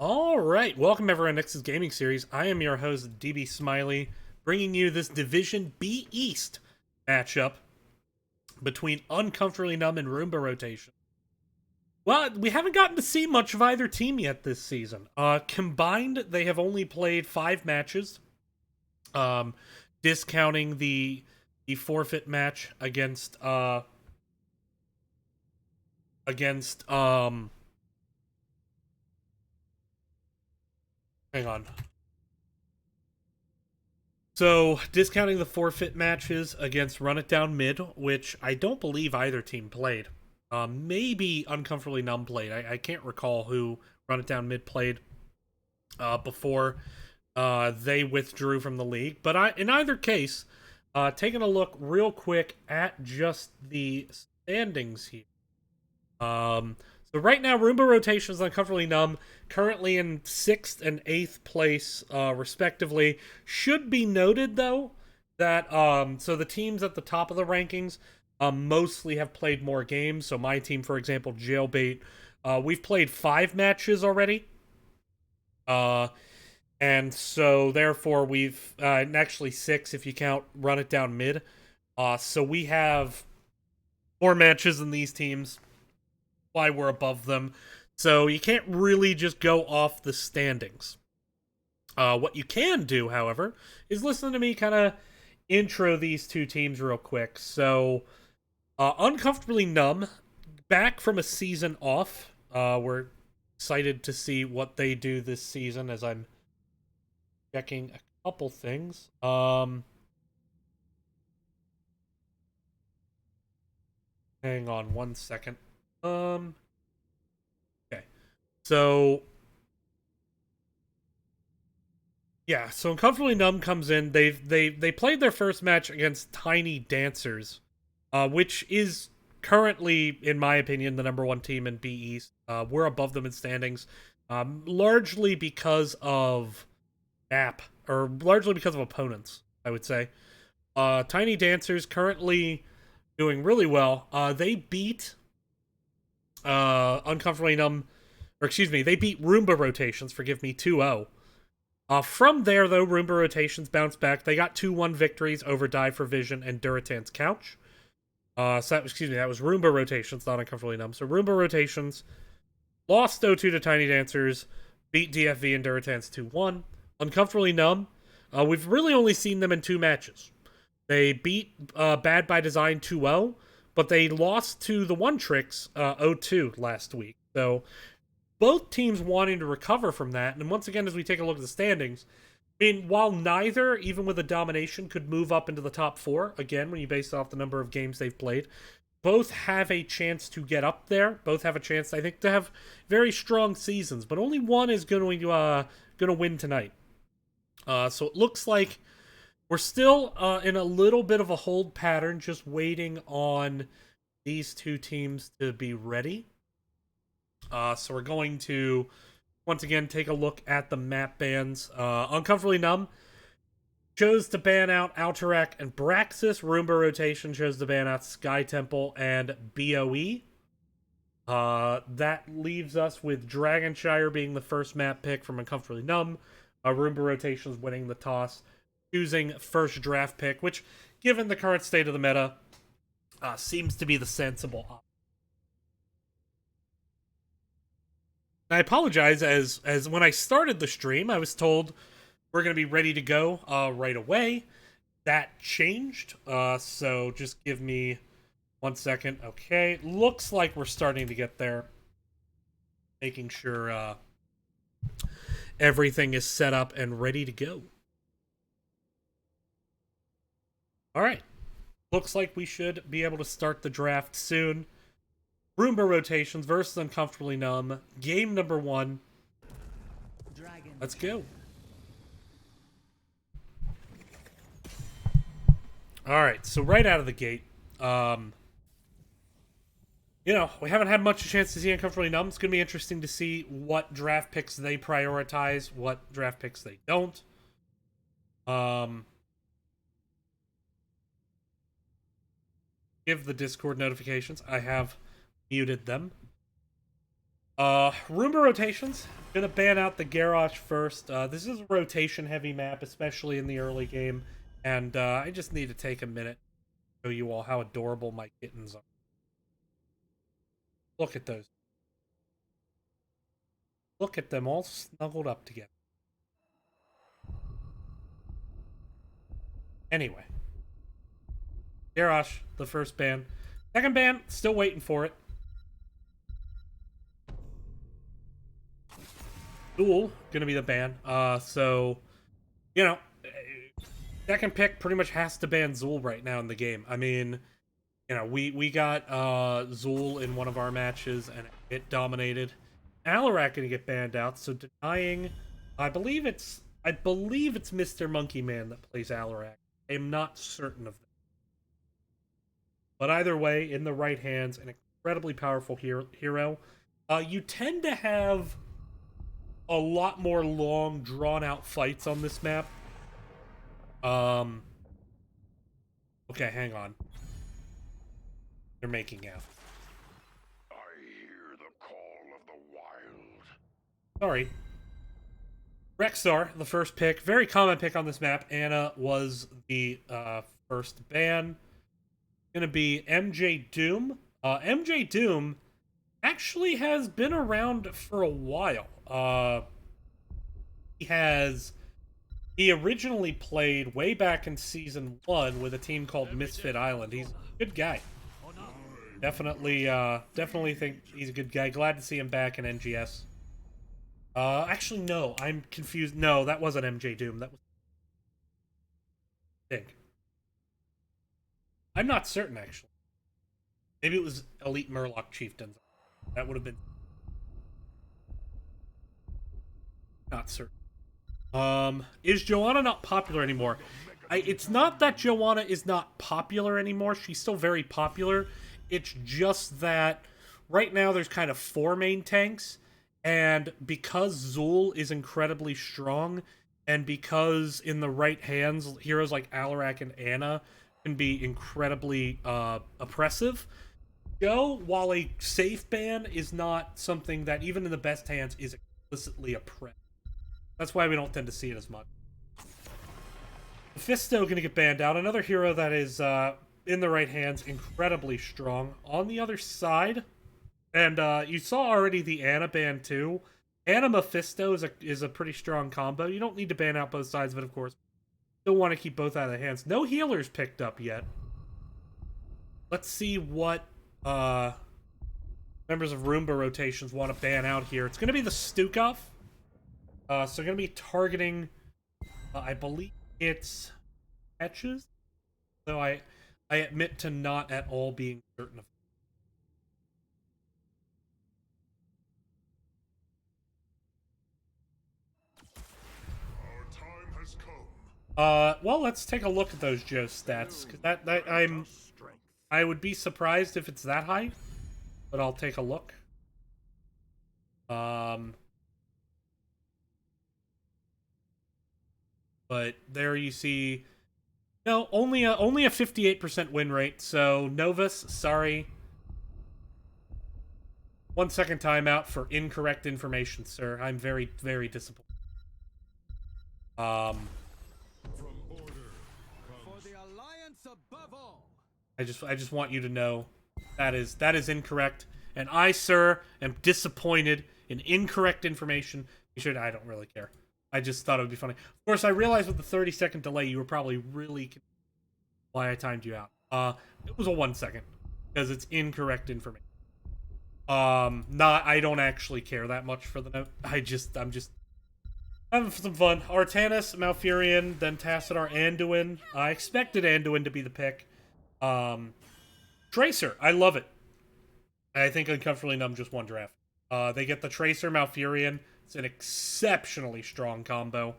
All right, welcome everyone. Next is Gaming Series. I am your host DB Smiley, bringing you this Division B East matchup between Uncomfortably Numb and Roomba Rotation. Well, we haven't gotten to see much of either team yet this season. Combined, they have only played 5 matches, um, discounting the forfeit match against hang on. So, discounting the forfeit matches against Run It Down Mid, which I don't believe either team played. Maybe Uncomfortably Numb played. I can't recall who Run It Down Mid played before they withdrew from the league. But in either case, taking a look real quick at just the standings here. So right now, Roomba Rotations and Uncomfortably Numb currently in 6th and 8th place, respectively. Should be noted, though, that so the teams at the top of the rankings mostly have played more games. So my team, for example, Jailbait, we've played 5 matches already. And so therefore we've actually 6 if you count Run It Down Mid. So we have more matches than these teams. Why we're above them. So you can't really just go off the standings. What you can do, however, is listen to me kind of intro these two teams real quick. So, Uncomfortably Numb, back from a season off. We're excited to see what they do this season as I'm checking a couple things. Hang on one second. Okay. So yeah, so Uncomfortably Numb comes in. They played their first match against Tiny Dancers, which is currently, in my opinion, the number 1 team in B East. We're above them in standings, largely because of map, or largely because of opponents, I would say. Tiny Dancers currently doing really well. They beat Uncomfortably Numb, or excuse me, they beat Roomba Rotations, forgive me, 2-0. From there, though, Roomba Rotations bounced back. They got 2-1 victories over Dive for Vision and Duratan's Couch. That was Roomba Rotations, not Uncomfortably Numb. So Roomba Rotations lost 0-2 to Tiny Dancers, beat DFV and Duratan's 2-1. Uncomfortably Numb, we've really only seen them in 2 matches. They beat Bad by Design 2-0, but they lost to the One Tricks 0-2 last week. So both teams wanting to recover from that. And once again, as we take a look at the standings, I mean, while neither, even with a domination, could move up into the top 4, again, when you base it off the number of games they've played, both have a chance to get up there. Both have a chance, I think, to have very strong seasons. But only one is going to win tonight. So it looks like we're still in a little bit of a hold pattern, just waiting on these two teams to be ready. So we're going to, once again, take a look at the map bans. Uncomfortably Numb chose to ban out Alterac and Braxis. Roomba Rotation chose to ban out Sky Temple and BOE. That leaves us with Dragonshire being the first map pick from Uncomfortably Numb. Roomba Rotation's winning the toss, choosing first draft pick, which, given the current state of the meta, seems to be the sensible option. I apologize, as when I started the stream, I was told we're going to be ready to go right away. That changed, so just give me 1 second. Okay, looks like we're starting to get there. Making sure everything is set up and ready to go. All right, looks like we should be able to start the draft soon. Roomba Rotations versus Uncomfortably Numb. Game number 1. Let's go. Alright, so right out of the gate, we haven't had much a chance to see Uncomfortably Numb. It's going to be interesting to see what draft picks they prioritize, what draft picks they don't. Give the Discord notifications. I have muted them. Roomba rotations. Gonna ban out the Garrosh first. This is a rotation heavy map, especially in the early game. And I just need to take a minute to show you all how adorable my kittens are. Look at those. Look at them all snuggled up together. Anyway. Garrosh, the first ban. Second ban, still waiting for it. Duel, gonna be the ban. So, you know, second pick pretty much has to ban Zool right now in the game. I mean, you know, we got Zool in one of our matches and it dominated. Alarak gonna get banned out, so denying I believe it's Mr. Monkey Man that plays Alarak. I am not certain of that. But either way, in the right hands, an incredibly powerful hero. You tend to have a lot more long, drawn-out fights on this map. Okay, hang on. They're making out. I hear the call of the wild. Sorry. Rexar, the first pick. Very common pick on this map. Anna was the first ban. Gonna be MJ Doom. MJ Doom actually has been around for a while. He originally played way back in Season 1 with a team called Misfit Island. He's a good guy. Definitely think he's a good guy. Glad to see him back in NGS. Actually, no, I'm confused. No, that wasn't MJ Doom. That was... I think. I'm not certain, actually. Maybe it was Elite Murloc Chieftains. That would have been... Not certain. Is Joanna not popular anymore? It's not that Joanna is not popular anymore. She's still very popular. It's just that right now there's kind of 4 main tanks, and because Zool is incredibly strong, and because in the right hands, heroes like Alarak and Anna can be incredibly oppressive, Joe, while a safe ban, is not something that, even in the best hands, is explicitly oppressive. That's why we don't tend to see it as much. Mephisto gonna get banned out. Another hero that is in the right hands, incredibly strong. On the other side, and you saw already the Anna ban too. Anna Mephisto is a pretty strong combo. You don't need to ban out both sides of it, of course. Still want to keep both out of the hands. No healers picked up yet. Let's see what members of Roomba rotations want to ban out here. It's gonna be the Stukov. So going to be targeting, I believe it's Etches. So I admit to not at all being certain of. Our time has come. Well, let's take a look at those Joe stats, because I would be surprised if it's that high, but I'll take a look. But there you see, no, only a 58% win rate. So Novus, sorry. 1 second timeout for incorrect information, sir. I'm very, very disappointed. From order for the alliance above all. I just want you to know that is incorrect, and I, sir, am disappointed in incorrect information. I don't really care. I just thought it would be funny. Of course, I realized with the 30-second delay, you were probably really confused why I timed you out. It was a 1 second because it's incorrect information. I don't actually care that much for the note. I'm just having some fun. Artanis, Malfurion, then Tassadar, Anduin. I expected Anduin to be the pick. Tracer, I love it. I think Uncomfortably Numb just won draft. They get the Tracer, Malfurion. It's an exceptionally strong combo.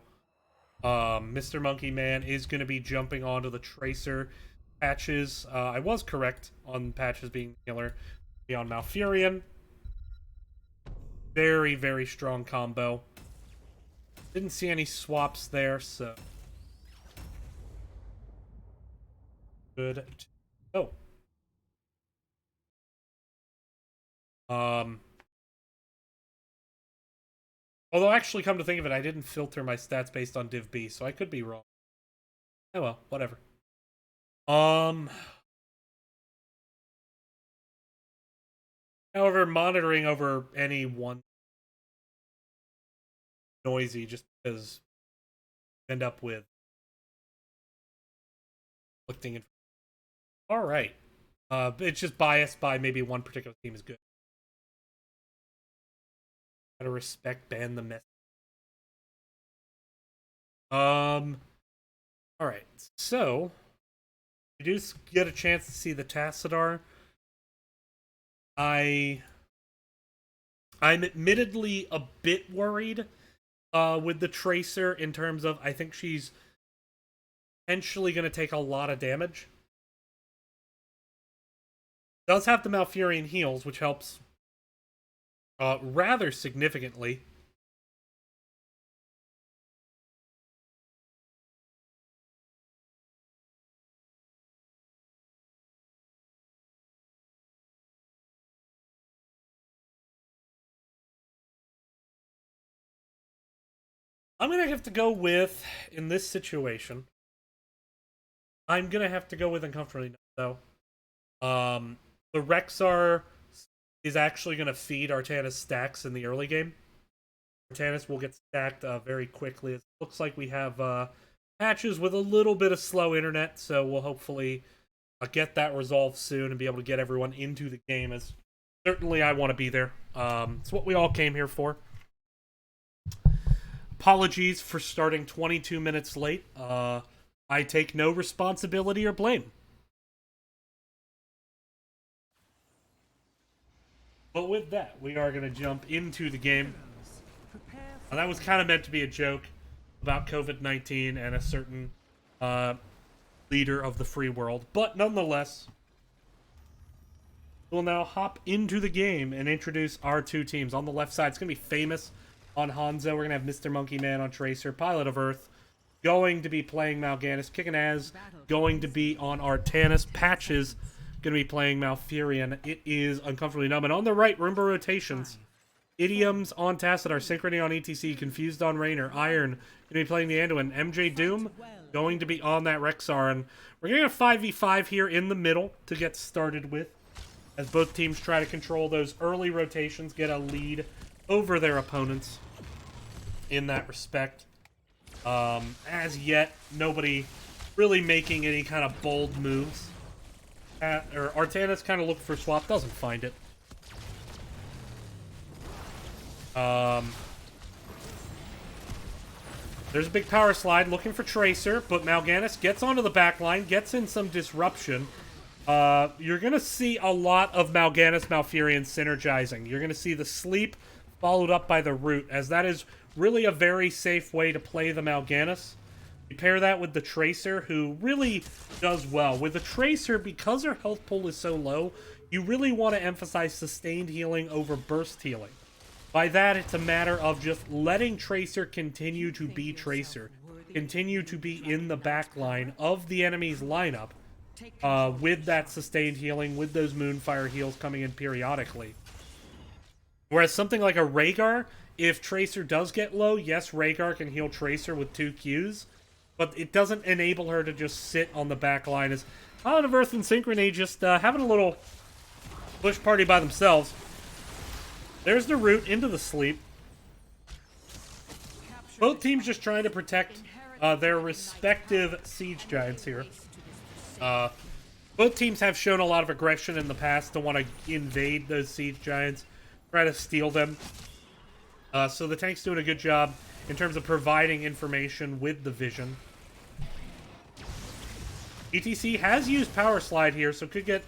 Mr. Monkey Man is going to be jumping onto the Tracer patches. I was correct on patches being healer. On Malfurion. Very, very strong combo. Didn't see any swaps there, so... Good to go. Although, actually, come to think of it, I didn't filter my stats based on Div B, so I could be wrong. Oh well, whatever. However, monitoring over any one noisy just because you end up with conflicting information. All right. It's just biased by maybe one particular team is good. Gotta respect, ban the mess. All right. So you do get a chance to see the Tassadar. I'm admittedly a bit worried with the Tracer in terms of I think she's potentially going to take a lot of damage. Does have the Malfurion heals, which helps rather significantly. I'm going to have to go with, in this situation, I'm going to have to go with Uncomfortably, though. The Rexar is actually going to feed Artanis stacks in the early game. Artanis will get stacked very quickly. It looks like we have patches with a little bit of slow internet, so we'll hopefully get that resolved soon and be able to get everyone into the game, as certainly I want to be there. It's what we all came here for. Apologies for starting 22 minutes late. I take no responsibility or blame. But with that, we are going to jump into the game. And that was kind of meant to be a joke about COVID-19 and a certain leader of the free world. But nonetheless, we'll now hop into the game and introduce our two teams. On the left side, it's going to be Famous on Hanzo. We're going to have Mr. Monkey Man on Tracer. Pilot of Earth going to be playing Mal'Ganis. Kicking Ass going to be on Artanis. Patches going to be playing Malfurion. It is Uncomfortably Numb. And on the right, Roomba rotations. Idioms on Tassadar, Synchrony on ETC, Confused on Raynor, Iron going to be playing the Anduin, MJ Doom going to be on that Rexar, and we're getting a 5v5 here in the middle to get started with, as both teams try to control those early rotations, get a lead over their opponents in that respect. As yet, nobody really making any kind of bold moves. Artanis kind of looked for swap, doesn't find it. There's a big power slide looking for Tracer, but Mal'Ganis gets onto the back line, gets in some disruption. You're going to see a lot of Mal'Ganis Malfurion synergizing. You're going to see the sleep followed up by the root, as that is really a very safe way to play the Mal'Ganis. You pair that with the Tracer, who really does well. With the Tracer, because her health pool is so low, you really want to emphasize sustained healing over burst healing. By that, it's a matter of just letting Tracer continue to be Tracer. Continue to be in the back line of the enemy's lineup with that sustained healing, with those Moonfire heals coming in periodically. Whereas something like a Rhaegar, if Tracer does get low, yes, Rhaegar can heal Tracer with 2 Qs, but it doesn't enable her to just sit on the back line. As Pilot of Earth and Synchrony just having a little bush party by themselves. There's the root into the sleep. Both teams just trying to protect their respective siege giants here. Both teams have shown a lot of aggression in the past to want to invade those siege giants, try to steal them. So the tank's doing a good job in terms of providing information with the vision. ETC has used Power Slide here, so could get a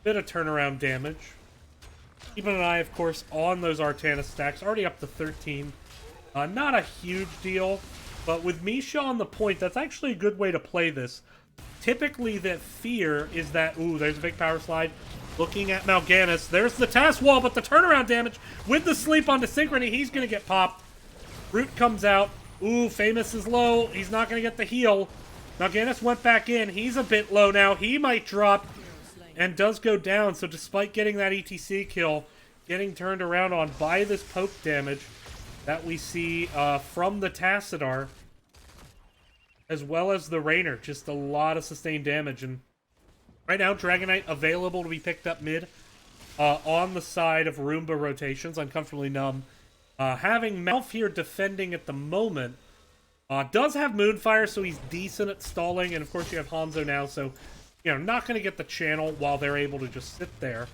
bit of turnaround damage. Keeping an eye, of course, on those Artanis stacks. Already up to 13. Not a huge deal, but with Misha on the point, that's actually a good way to play this. Typically, the fear is that, ooh, there's a big power slide. Looking at Mal'Ganis. There's the task wall, but the turnaround damage with the sleep onto Synchrony, he's going to get popped. Root comes out. Ooh, Famous is low. He's not going to get the heal. Mal'Ganis went back in. He's a bit low now. He might drop. And does go down, so despite getting that ETC kill, getting turned around on by this poke damage, that we see from the Tassadar, as well as the Rainer. Just a lot of sustained damage. And right now, Dragonite available to be picked up mid on the side of Roomba rotations, Uncomfortably Numb. Having Malf here defending at the moment. Does have Moonfire, so he's decent at stalling. And of course, you have Hanzo now, so, you know, not going to get the channel while they're able to just sit there.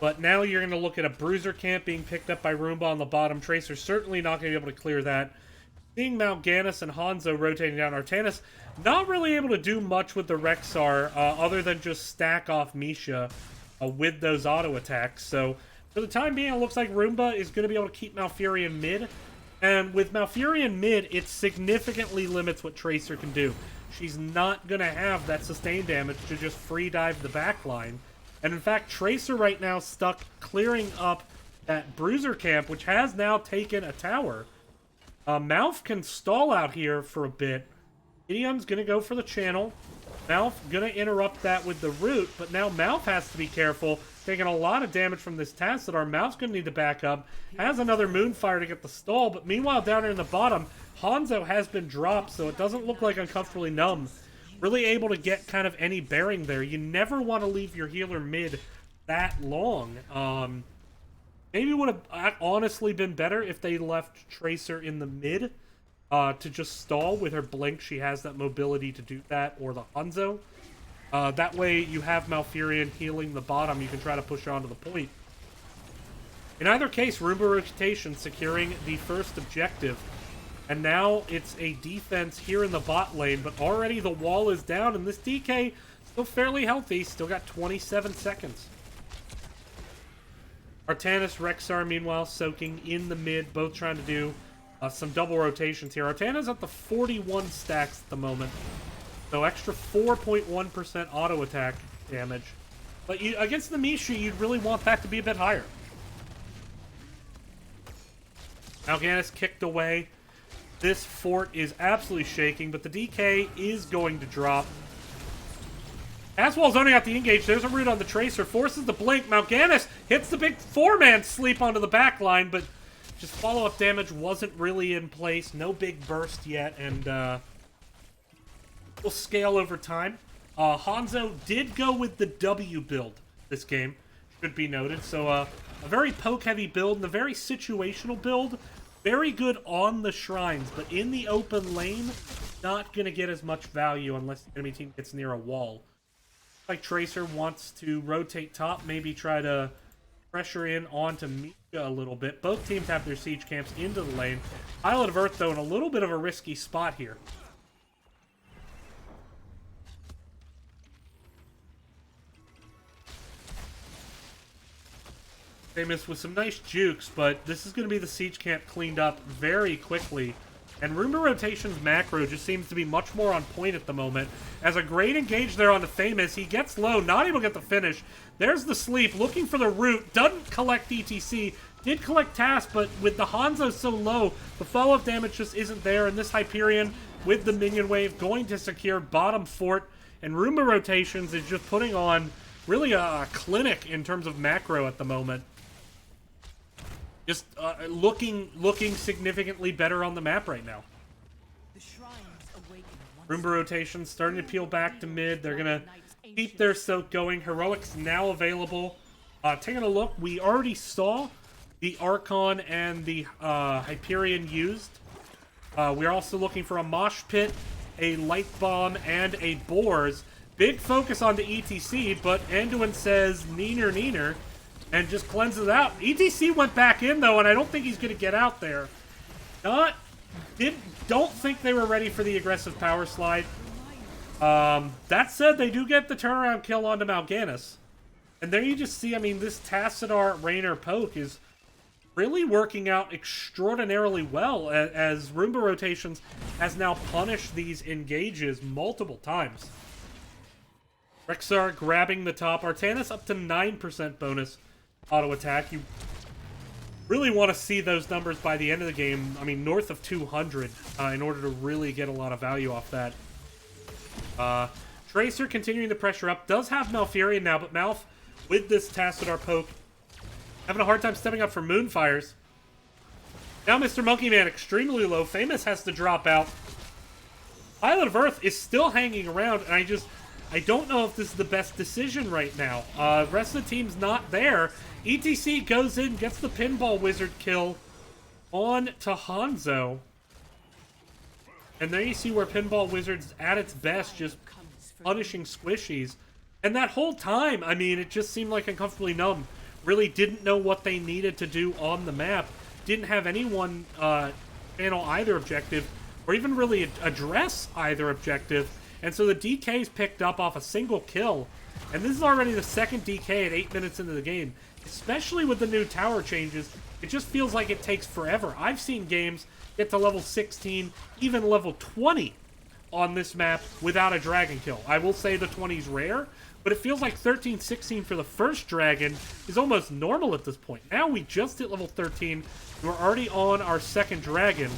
But now you're going to look at a Bruiser Camp being picked up by Roomba on the bottom. Tracer certainly not going to be able to clear that. Seeing Mal'Ganis and Hanzo rotating down. Artanis not really able to do much with the Rexar other than just stack off Misha with those auto attacks. So for the time being, it looks like Roomba is going to be able to keep Malfurion mid. And with Malfurion mid, it significantly limits what Tracer can do. She's not going to have that sustained damage to just free dive the backline. And in fact, Tracer right now stuck clearing up that Bruiser Camp, which has now taken a tower. Malf can stall out here for a bit. Gideon's going to go for the channel. Malf going to interrupt that with the root, but now Malf has to be careful. Taking a lot of damage from this Tassadar. Malf's going to need to back up. Has another Moonfire to get the stall, but meanwhile down here in the bottom, Hanzo has been dropped, so it doesn't look like Uncomfortably Numb really able to get kind of any bearing there. You never want to leave your healer mid that long. Maybe it would have honestly been better if they left Tracer in the mid to just stall with her blink. She has that mobility to do that, or the Hanzo. That way you have Malfurion healing the bottom. You can try to push on to the point. In either case, Roomba rotation securing the first objective. And now it's a defense here in the bot lane, but already the wall is down, and this DK still fairly healthy. Still got 27 seconds. Artanis, Rexar, meanwhile, soaking in the mid, both trying to do some double rotations here. Artana's at the 41 stacks at the moment, so extra 4.1% auto attack damage. But against the Misha, you'd really want that to be a bit higher. Mal'Ganis kicked away. This fort is absolutely shaking, but the DK is going to drop. Aswell's only got the engage. There's a root on the Tracer. Forces the blink. Mal'Ganis hits the big four-man sleep onto the back line, but just follow-up damage wasn't really in place. No big burst yet, and will scale over time. Hanzo did go with the W build this game, should be noted. So a very poke-heavy build and a very situational build. Very good on the shrines, but in the open lane, not going to get as much value unless the enemy team gets near a wall. Like Tracer wants to rotate top, maybe try to pressure in onto Misha a little bit. Both teams have their siege camps into the lane. Islet of Earth, though, in a little bit of a risky spot here. Famous with some nice jukes, but this is going to be the siege camp cleaned up very quickly. And Roomba Rotation's macro just seems to be much more on point at the moment. As a great engage there on the Famous, he gets low, not able to get the finish. There's the sleep, looking for the root, doesn't collect ETC, did collect Task, but with the Hanzo so low, the follow-up damage just isn't there, and this Hyperion with the minion wave going to secure bottom fort, and Roomba Rotations is just putting on really a clinic in terms of macro at the moment. Just looking significantly better on the map right now. Roomba rotation starting to peel back to mid. They're going to keep their soak going. Heroics now available. Taking a look, we already saw the Archon and the Hyperion used. We're also looking for a Mosh Pit, a Light Bomb, and a Boars. Big focus on the ETC, but Anduin says neener neener. And just cleanses it out. ETC went back in, though, and I don't think he's going to get out there. Don't think they were ready for the aggressive power slide. That said, they do get the turnaround kill onto Mal'Ganis. And there you just see, I mean, this Tassadar Rainer poke is really working out extraordinarily well, as Roomba Rotations has now punished these engages multiple times. Rexar grabbing the top. Artanis up to 9% bonus auto attack. You really want to see those numbers by the end of the game. I mean, north of 200 in order to really get a lot of value off that. Tracer continuing the pressure up. Does have Malfurion now, but Malf, with this Tassadar poke, having a hard time stepping up for Moonfires. Now Mr. Monkey Man extremely low. Famous has to drop out. Pilot of Earth is still hanging around, and I don't know if this is the best decision right now. Rest of the team's not there. ETC goes in, gets the Pinball Wizard kill on to Hanzo. And there you see where Pinball Wizard's at its best, just punishing squishies. And that whole time, I mean, it just seemed like Uncomfortably Numb really didn't know what they needed to do on the map. Didn't have anyone channel either objective, or even really address either objective. And so the DK's picked up off a single kill. And this is already the second DK at 8 minutes into the game. Especially with the new tower changes, it just feels like it takes forever. I've seen games get to level 16, even level 20 on this map without a dragon kill. I will say the 20's rare, but it feels like 13, 16 for the first dragon is almost normal at this point. Now we just hit level 13, and we're already on our second dragon.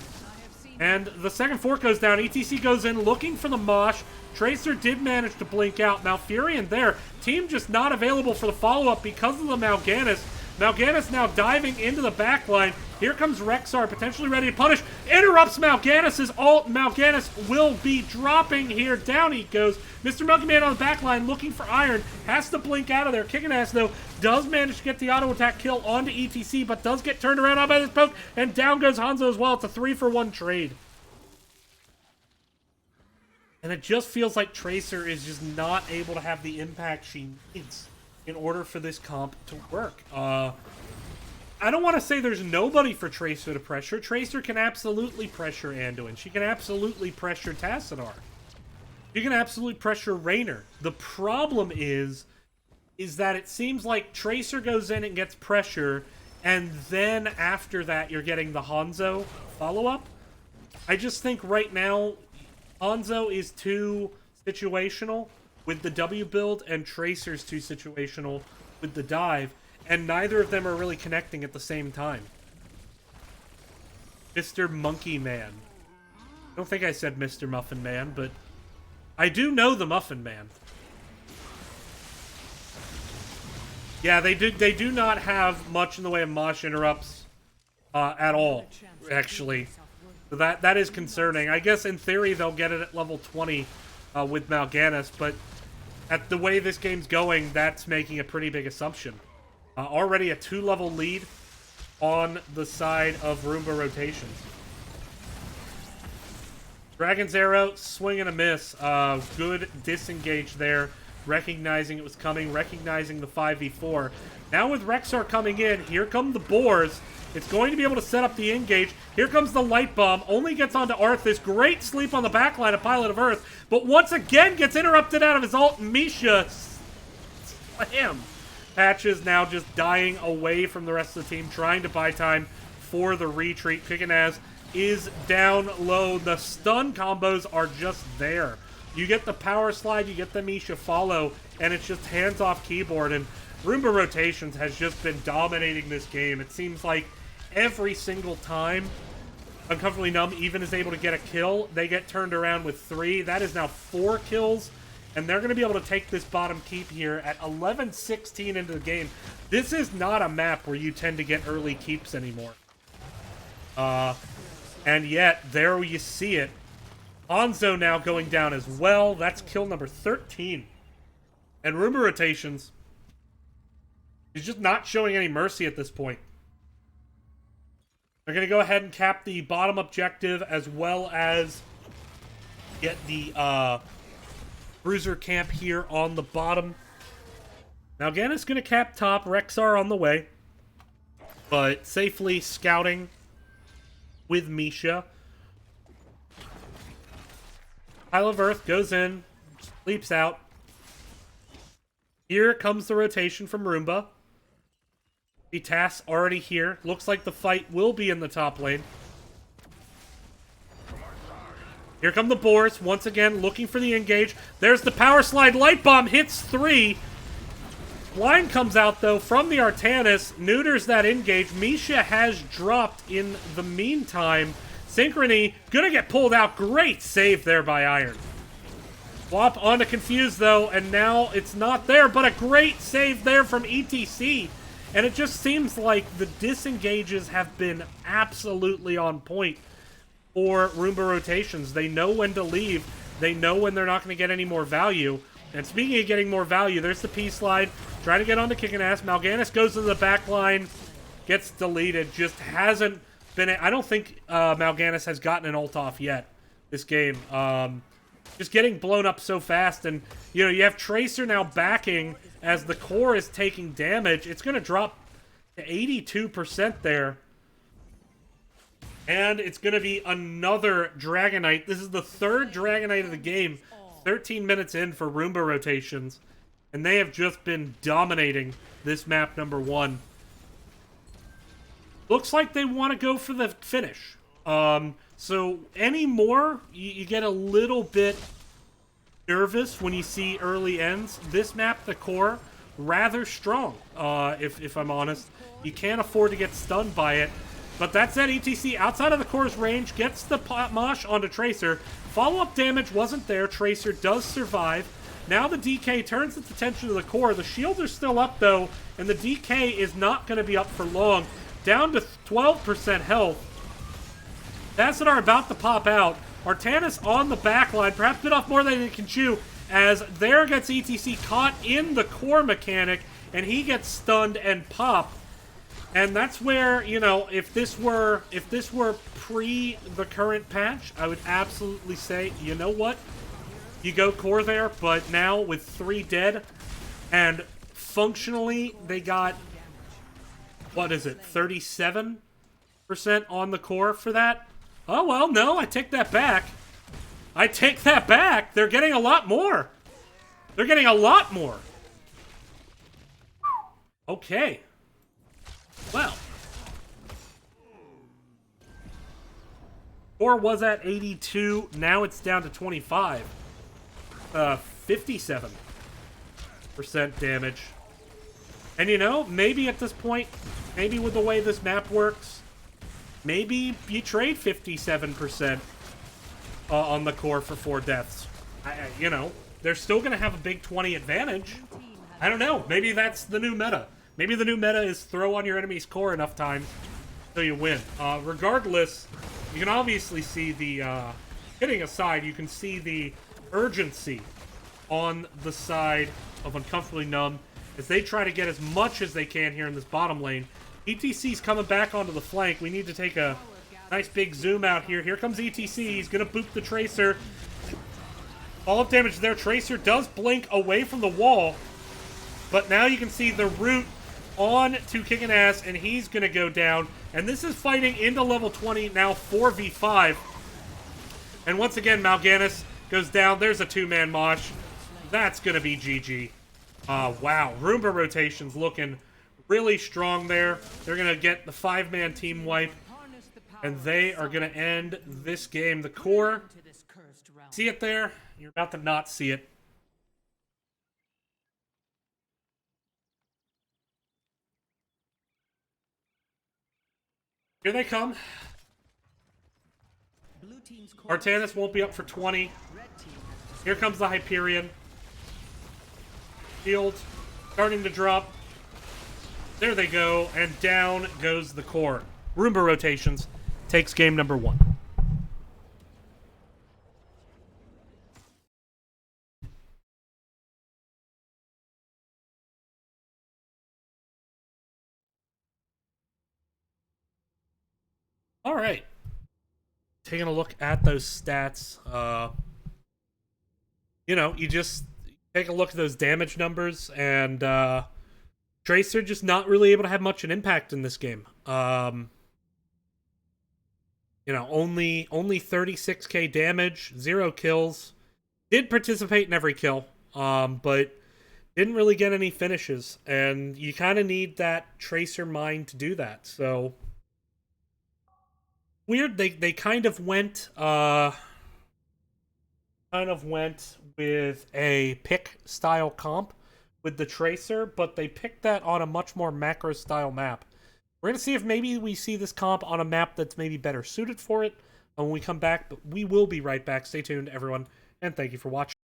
And the second fork goes down. ETC goes in looking for the Mosh. Tracer did manage to blink out. Malfurion there. Team just not available for the follow-up because of the Mal'Ganis. Mal'Ganis now diving into the backline. Here comes Rexar, potentially ready to punish. Interrupts Mal'Ganis' ult. Mal'Ganis will be dropping here. Down he goes. Mr. Monkey Man on the backline looking for Iron. Has to blink out of there. Kicking ass, though. Does manage to get the auto attack kill onto ETC, but does get turned around by this poke. And down goes Hanzo as well. It's a 3-for-1 trade. And it just feels like Tracer is just not able to have the impact she needs in order for this comp to work. I don't want to say there's nobody for Tracer to pressure. Tracer can absolutely pressure Anduin. She can absolutely pressure Tassadar. She can absolutely pressure Raynor. The problem is that it seems like Tracer goes in and gets pressure, and then after that you're getting the Hanzo follow-up. I just think right now Hanzo is too situational with the W build, and Tracer's too situational with the dive, and neither of them are really connecting at the same time. Mr. Monkey Man. I don't think I said Mr. Muffin Man, but I do know the Muffin Man. Yeah, they do not have much in the way of Mosh interrupts at all, actually. So that is concerning. I guess in theory they'll get it at level 20 with Mal'Ganis, but at the way this game's going, that's making a pretty big assumption. Already a 2-level lead on the side of Roomba rotations. Dragon's Arrow, swing and a miss. Good disengage there, recognizing it was coming, recognizing the 5v4. Now with Rexar coming in, here come the Boars. It's going to be able to set up the engage. Here comes the Light Bomb. Only gets onto Arthas. Great sleep on the backline of Pilot of Earth. But once again gets interrupted out of his ult. Misha slam. Patches now just dying away from the rest of the team. Trying to buy time for the retreat. Kikinaz is down low. The stun combos are just there. You get the power slide. You get the Misha follow. And it's just hands-off keyboard. And Roomba Rotations has just been dominating this game. It seems like every single time Uncomfortably Numb even is able to get a kill, they get turned around with 3. That is now 4 kills, and they're going to be able to take this bottom keep here at 11-16 into the game. This is not a map where you tend to get early keeps anymore. And yet, there you see it. Hanzo now going down as well. That's kill number 13. And Roomba Rotations is just not showing any mercy at this point. They're going to go ahead and cap the bottom objective as well as get the bruiser camp here on the bottom. Now again, it's going to cap top. Rexar on the way. But safely scouting with Misha. Pile of Earth goes in, sleeps out. Here comes the rotation from Roomba. The task already here. Looks like the fight will be in the top lane. Here come the Boars, once again looking for the engage. There's the power slide. Light Bomb hits 3. Line comes out, though, from the Artanis. Neuters that engage. Misha has dropped in the meantime. Synchrony gonna get pulled out. Great save there by Iron. Swap onto Confused, though, and now it's not there, but a great save there from ETC. And it just seems like the disengages have been absolutely on point for Roomba rotations. They know when to leave. They know when they're not going to get any more value. And speaking of getting more value, there's the P-slide. Trying to get onto kicking ass. Mal'Ganis goes to the back line. Gets deleted. Just hasn't been... I don't think Mal'Ganis has gotten an ult off yet this game. Just getting blown up so fast. And, you know, you have Tracer now backing as the core is taking damage. It's going to drop to 82% there. And it's going to be another Dragonite. This is the third Dragonite of the game. 13 minutes in for Roomba rotations. And they have just been dominating this map number 1. Looks like they want to go for the finish. So any more, you get a little bit nervous when you see early ends. This map, the core, rather strong, if I'm honest. You can't afford to get stunned by it. But that said, ETC, outside of the core's range, gets the mosh onto Tracer. Follow-up damage wasn't there. Tracer does survive. Now the DK turns its attention to the core. The shields are still up, though, and the DK is not going to be up for long. Down to 12% health. Bassadar about to pop out. Artanis on the back line, perhaps bit off more than he can chew, as there gets ETC caught in the core mechanic, and he gets stunned and popped. And that's where, you know, if this were pre the current patch, I would absolutely say, you know what? You go core there, but now with 3 dead, and functionally they got, what is it, 37% on the core for that? Oh, well, no, I take that back. I take that back. They're getting a lot more. They're getting a lot more. Okay. Well. Core was at 82. Now it's down to 25. 57% damage. And you know, maybe at this point, maybe with the way this map works, maybe you trade 57% on the core for 4 deaths. You know, they're still going to have a big 20 advantage. I don't know. Maybe that's the new meta. Maybe the new meta is throw on your enemy's core enough times so you win. Regardless, you can obviously see the... hitting aside, you can see the urgency on the side of Uncomfortably Numb as they try to get as much as they can here in this bottom lane. ETC's coming back onto the flank. We need to take a nice big zoom out here. Here comes ETC. He's going to boop the Tracer. All of damage there. Tracer does blink away from the wall. But now you can see the root on to kicking ass, and he's going to go down. And this is fighting into level 20, now 4v5. And once again, Mal'Ganis goes down. There's a 2-man mosh. That's going to be GG. Wow. Roomba rotations looking really strong there. They're going to get the 5-man team wipe. And they are going to end this game. The core, see it there? You're about to not see it. Here they come. Artanis won't be up for 20. Here comes the Hyperion. Shield starting to drop. There they go, and down goes the core. Roomba rotations takes game number 1. All right. Taking a look at those stats. You know, you just take a look at those damage numbers, and Tracer just not really able to have much an impact in this game. You know, only 36k damage, 0 kills. Did participate in every kill, but didn't really get any finishes. And you kind of need that Tracer mind to do that. So weird. They kind of went with a pick style comp with the Tracer, but they picked that on a much more macro style map. We're going to see if maybe we see this comp on a map that's maybe better suited for it when we come back, but we will be right back. Stay tuned, everyone, and thank you for watching.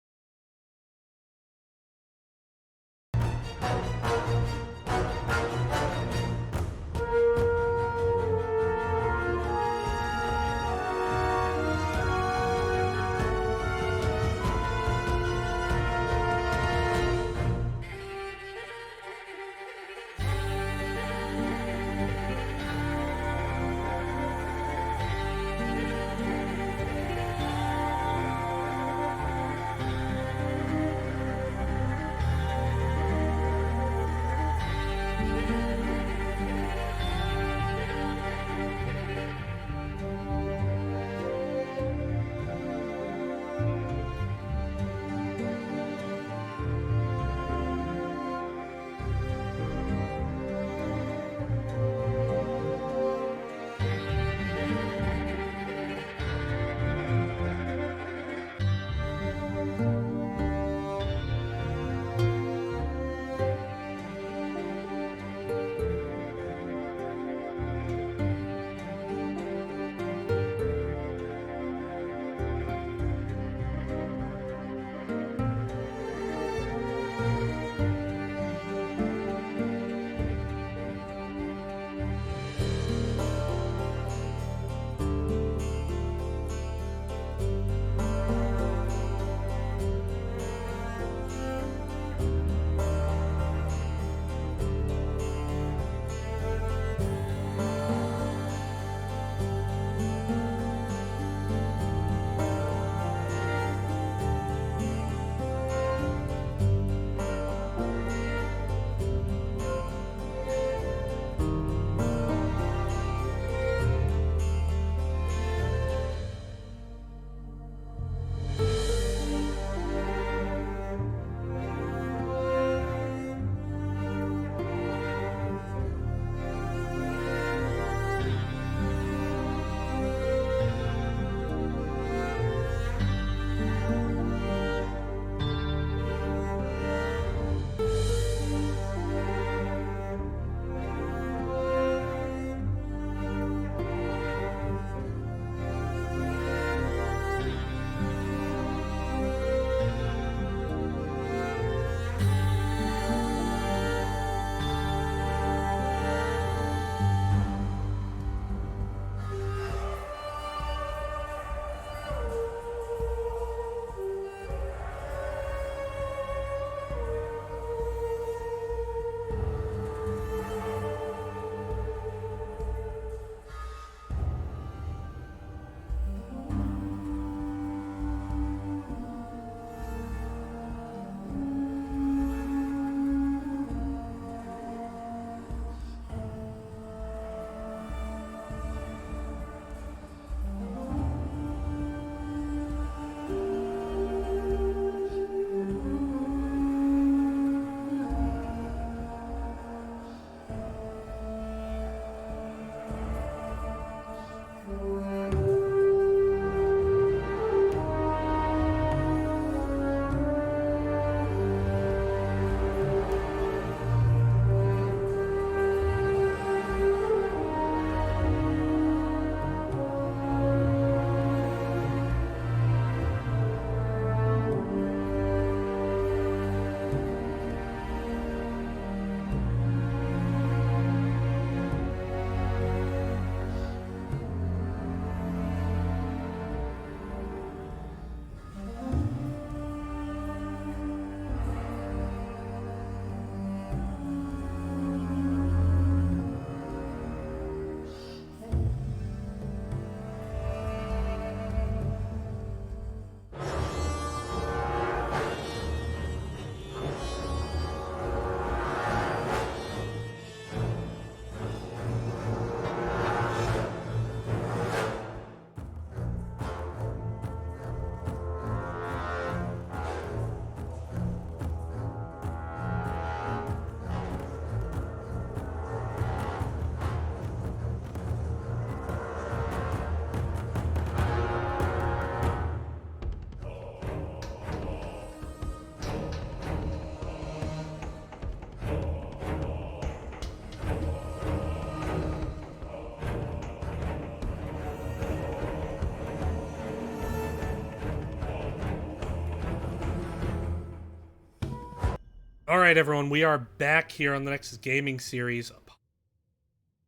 All right, everyone, we are back here on the Nexus Gaming Series.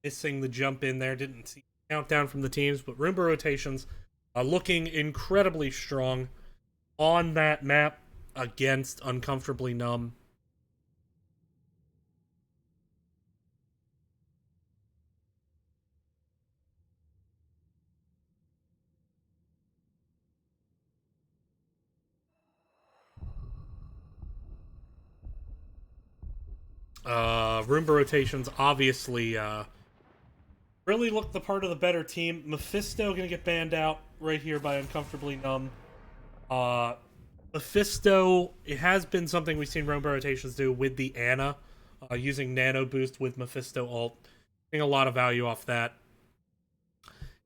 Missing the jump in there, didn't see the countdown from the teams, but Roomba rotations are looking incredibly strong on that map against Uncomfortably Numb. Roomba rotations obviously really look the part of the better team. Mephisto gonna get banned out right here by Uncomfortably Numb. Mephisto, it has been something we've seen Roomba rotations do with the Ana, using Nano Boost with Mephisto ult. Getting a lot of value off that.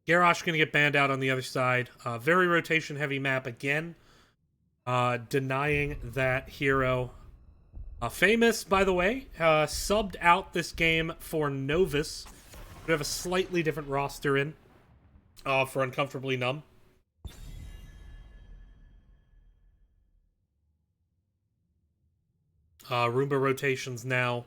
Garrosh gonna get banned out on the other side. Very rotation heavy map again. Denying that hero. Famous, by the way, subbed out this game for Novus. We have a slightly different roster in for Uncomfortably Numb. Roomba rotations now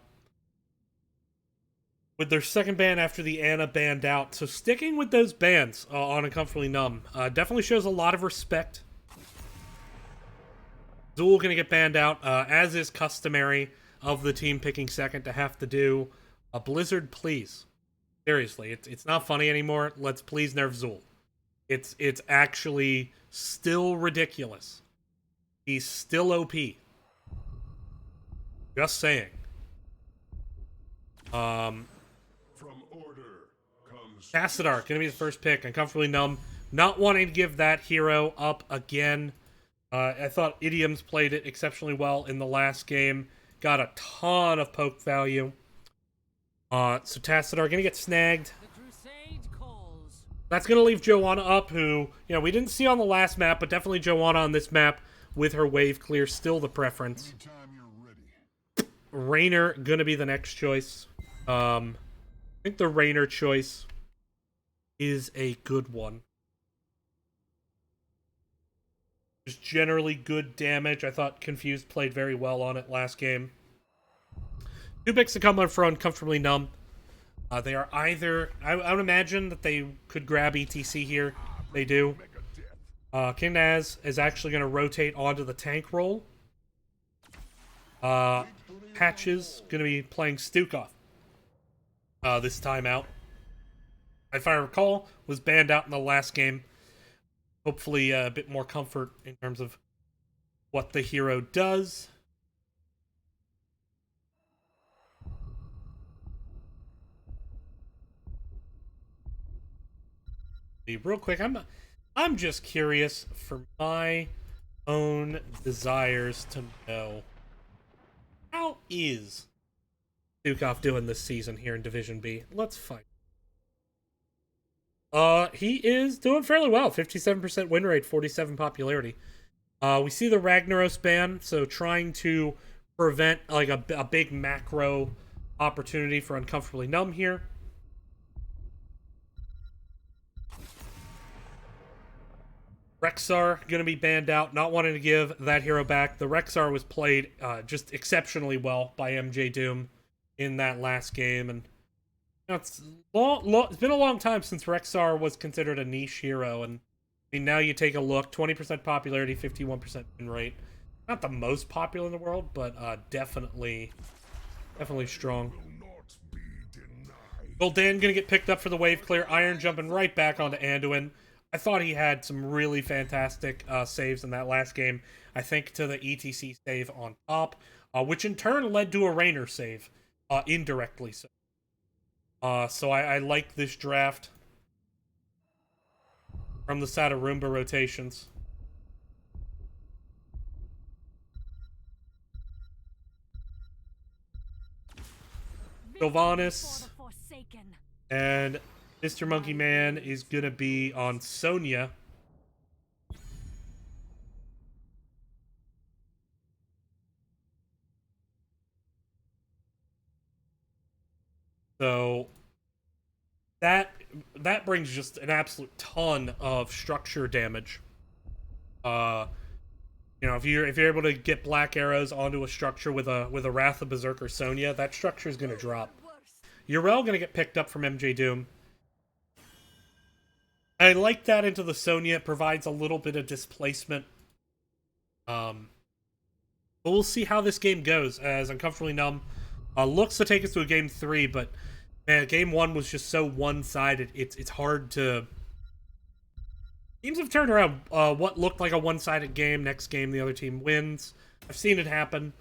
with their second ban after the Ana banned out. So sticking with those bans on Uncomfortably Numb definitely shows a lot of respect. Zool gonna get banned out, as is customary of the team picking second to have to do. Blizzard, please. Seriously, it's not funny anymore. Let's please nerf Zool. It's actually still ridiculous. He's still OP. Just saying. From order comes Tassadar, gonna be the first pick. Uncomfortably Numb. Not wanting to give that hero up again. I thought Idioms played it exceptionally well in the last game. Got a ton of poke value. So Tassadar gonna get snagged. The crusade calls. That's gonna leave Joanna up, who, we didn't see on the last map, but definitely Joanna on this map with her wave clear, still the preference. anytime you're ready. Raynor gonna be the next choice. I think the Raynor choice is a good one. Just generally good damage. I thought Confused played very well on it last game. Two picks to come on for Uncomfortably Numb. They are either... I would imagine that they could grab ETC here. They do. King Naz is actually going to rotate onto the tank role. Patches going to be playing Stukov this time out. If I recall, was banned out in the last game. Hopefully a bit more comfort in terms of what the hero does. Real quick, I'm just curious for my own desires to know, how is Stukov doing this season here in Division B? Let's find. He is doing fairly well. 57% win rate, 47 popularity. We see the Ragnaros ban, so trying to prevent like a big macro opportunity for Uncomfortably Numb here. Rexar going to be banned out, not wanting to give that hero back. The Rexar was played just exceptionally well by MJ Doom in that last game, and it's been a long time since Rexar was considered a niche hero, and I mean, now you take a look, 20% popularity, 51% win rate. Not the most popular in the world, but definitely strong. Will not be denied. Gul'dan gonna get picked up for the wave clear. Iron jumping right back onto Anduin. I thought he had some really fantastic saves in that last game. I think to the ETC save on top, which in turn led to a Raynor save, indirectly so. So I like this draft from the side of Roomba rotations. Sylvanas and Mr. Monkey Man is gonna be on Sonya. So that brings just an absolute ton of structure damage. You know, if you're able to get black arrows onto a structure with a Wrath of Berserker Sonya, that structure is going to drop. Yrel going to get picked up from MJ Doom. I like that into the Sonya. It provides a little bit of displacement. But we'll see how this game goes, as Uncomfortably Numb looks to take us to a game 3, but man, game 1 was just so one-sided. It's hard to... Teams have turned around what looked like a one-sided game. Next game, the other team wins. I've seen it happen,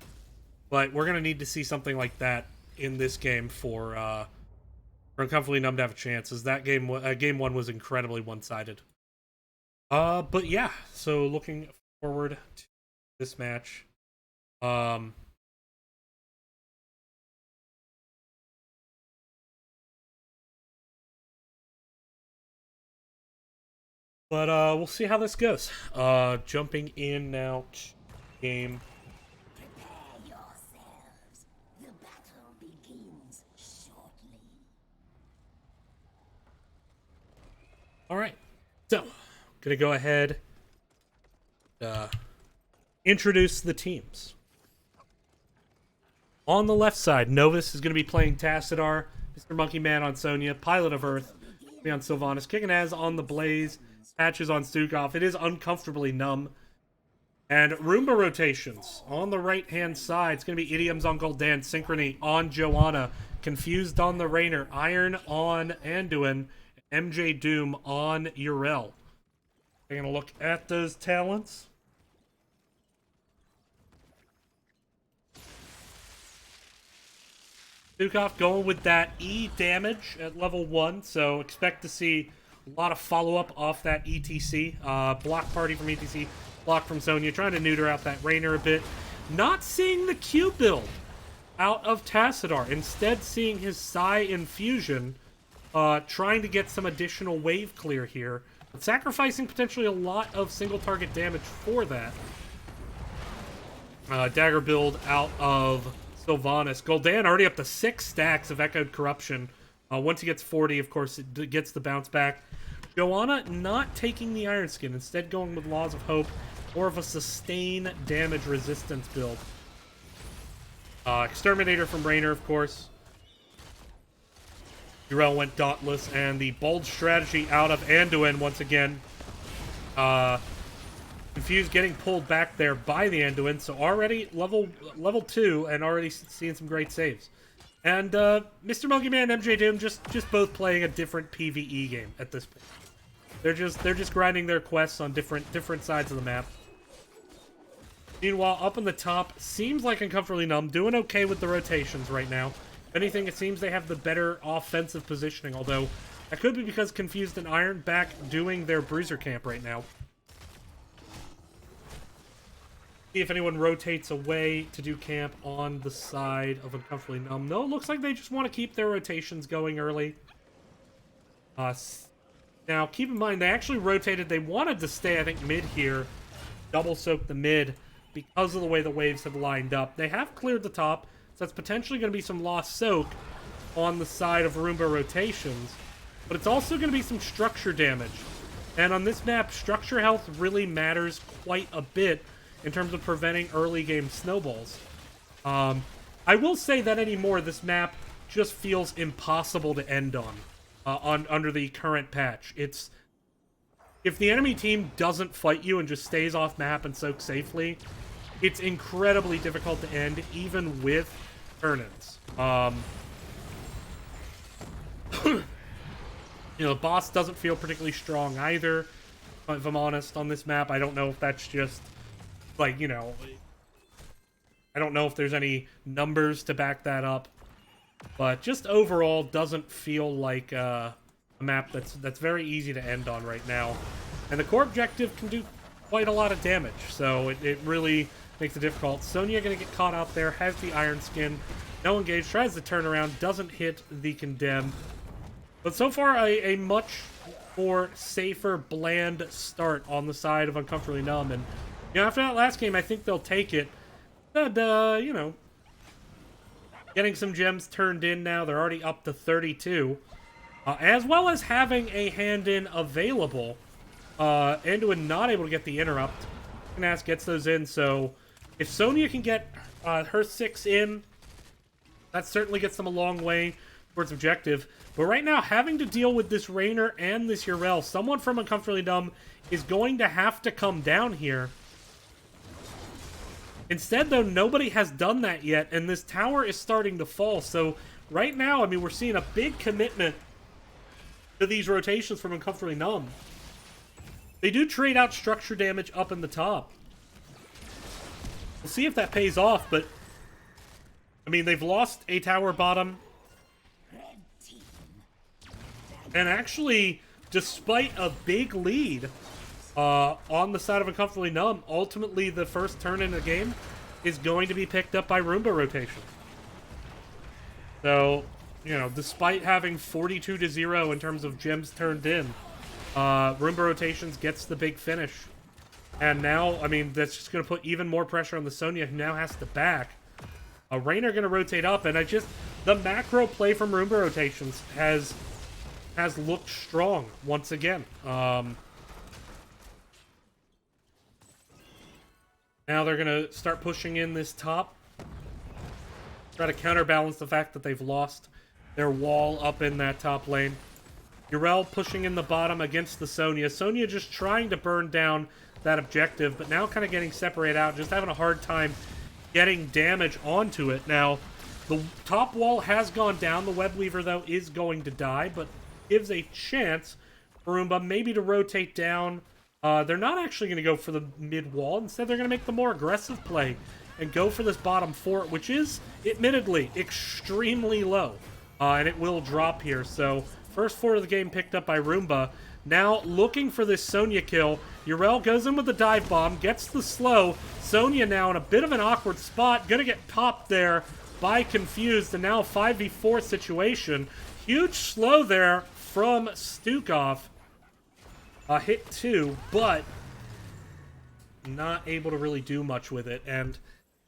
but we're going to need to see something like that in this game for Uncomfortably Numb to have a chance, as that game 1 was incredibly one-sided. But yeah, so looking forward to this match. But we'll see how this goes. Jumping in now to game. Prepare yourselves. The battle begins shortly. Alright, so, gonna go ahead, introduce the teams. On the left side, Novus is gonna be playing Tassadar, Mr. Monkey Man on Sonya, Pilot of Earth on Sylvanas, Kicking Ass on the Blaze, Patches on Stukov. It is Uncomfortably Numb. And Roomba rotations. On the right-hand side, it's going to be Idioms on Gul'dan, Synchrony on Joanna, Confused on the Rainer, Iron on Anduin, MJ Doom on Yrel. Taking a look at those talents. Stukov going with that E damage at level 1, so expect to see a lot of follow-up off that ETC. Block party from ETC, block from Sonya, trying to neuter out that Rainer a bit. Not seeing the Q build out of Tassadar, instead seeing his Psy Infusion, trying to get some additional wave clear here, but sacrificing potentially a lot of single-target damage for that. Dagger build out of Sylvanas. Gul'dan already up to 6 stacks of Echoed Corruption. Once he gets 40, of course, it gets the bounce back. Joanna not taking the Iron Skin, instead going with Laws of Hope, more of a sustain damage resistance build. Exterminator from Rainer, of course. Yrel went Dauntless, and the bold strategy out of Anduin once again. Confused getting pulled back there by the Anduin, so already level 2 and already seeing some great saves. And Mr. Monkey Man and MJ Doom just both playing a different PvE game at this point. They're just grinding their quests on different sides of the map. Meanwhile, up in the top, seems like Uncomfortably Numb, doing okay with the rotations right now. If anything, it seems they have the better offensive positioning, although that could be because Confused and Iron back doing their Bruiser camp right now. See if anyone rotates away to do camp on the side of Uncomfortably Numb. No, it looks like they just want to keep their rotations going early. Now, keep in mind, they actually rotated. They wanted to stay, I think, mid here. Double soak the mid because of the way the waves have lined up. They have cleared the top, so that's potentially going to be some lost soak on the side of Roomba rotations. But it's also going to be some structure damage. And on this map, structure health really matters quite a bit in terms of preventing early game snowballs. I will say that anymore, this map just feels impossible to end on under the current patch. It's if the enemy team doesn't fight you and just stays off map and soaks safely, it's incredibly difficult to end, even with turn-ins. You know, the boss doesn't feel particularly strong either, if I'm honest, on this map. I don't know if that's just, like, you know, I don't know if there's any numbers to back that up, but just overall doesn't feel like a map that's very easy to end on right now. And the core objective can do quite a lot of damage, so it really makes it difficult. Sonya gonna get caught out there, has the Iron Skin, no engage, tries to turn around, doesn't hit the Condemn. But so far, a much more safer, bland start on the side of Uncomfortably Numb. And, you know, after that last game, I think they'll take it. And, you know, getting some gems turned in now. They're already up to 32. As well as having a hand-in available. Anduin not able to get the interrupt. Ass gets those in, so if Sonya can get her 6 in, that certainly gets them a long way towards objective. But right now, having to deal with this Raynor and this Yrel, someone from Uncomfortably Numb is going to have to come down here. Instead, though, nobody has done that yet, and this tower is starting to fall. So right now, I mean, we're seeing a big commitment to these rotations from Uncomfortably Numb. They do trade out structure damage up in the top. We'll see if that pays off, but I mean, they've lost a tower bottom. And actually, despite a big lead on the side of Uncomfortably Numb, ultimately the first turn in the game is going to be picked up by Roomba rotation. So, you know, despite having 42-0 in terms of gems turned in, Roomba rotations gets the big finish. And now, I mean, that's just going to put even more pressure on the Sonya, who now has to back. Raynor going to rotate up, and the macro play from Roomba rotations has looked strong once again. Now they're going to start pushing in this top. Try to counterbalance the fact that they've lost their wall up in that top lane. Yrel pushing in the bottom against the Sonya. Sonya just trying to burn down that objective, but now kind of getting separated out, just having a hard time getting damage onto it. Now, the top wall has gone down. The Web Weaver, though, is going to die, but gives a chance for Roomba maybe to rotate down. They're not actually going to go for the mid wall. Instead, they're going to make the more aggressive play and go for this bottom fort, which is, admittedly, extremely low. And it will drop here. So, first fort of the game picked up by Roomba. Now, looking for this Sonya kill. Yrel goes in with the dive bomb, gets the slow. Sonya now in a bit of an awkward spot. Gonna get popped there by Confused. And now 5v4 situation. Huge slow there from Stukov. Hit 2, but not able to really do much with it. And,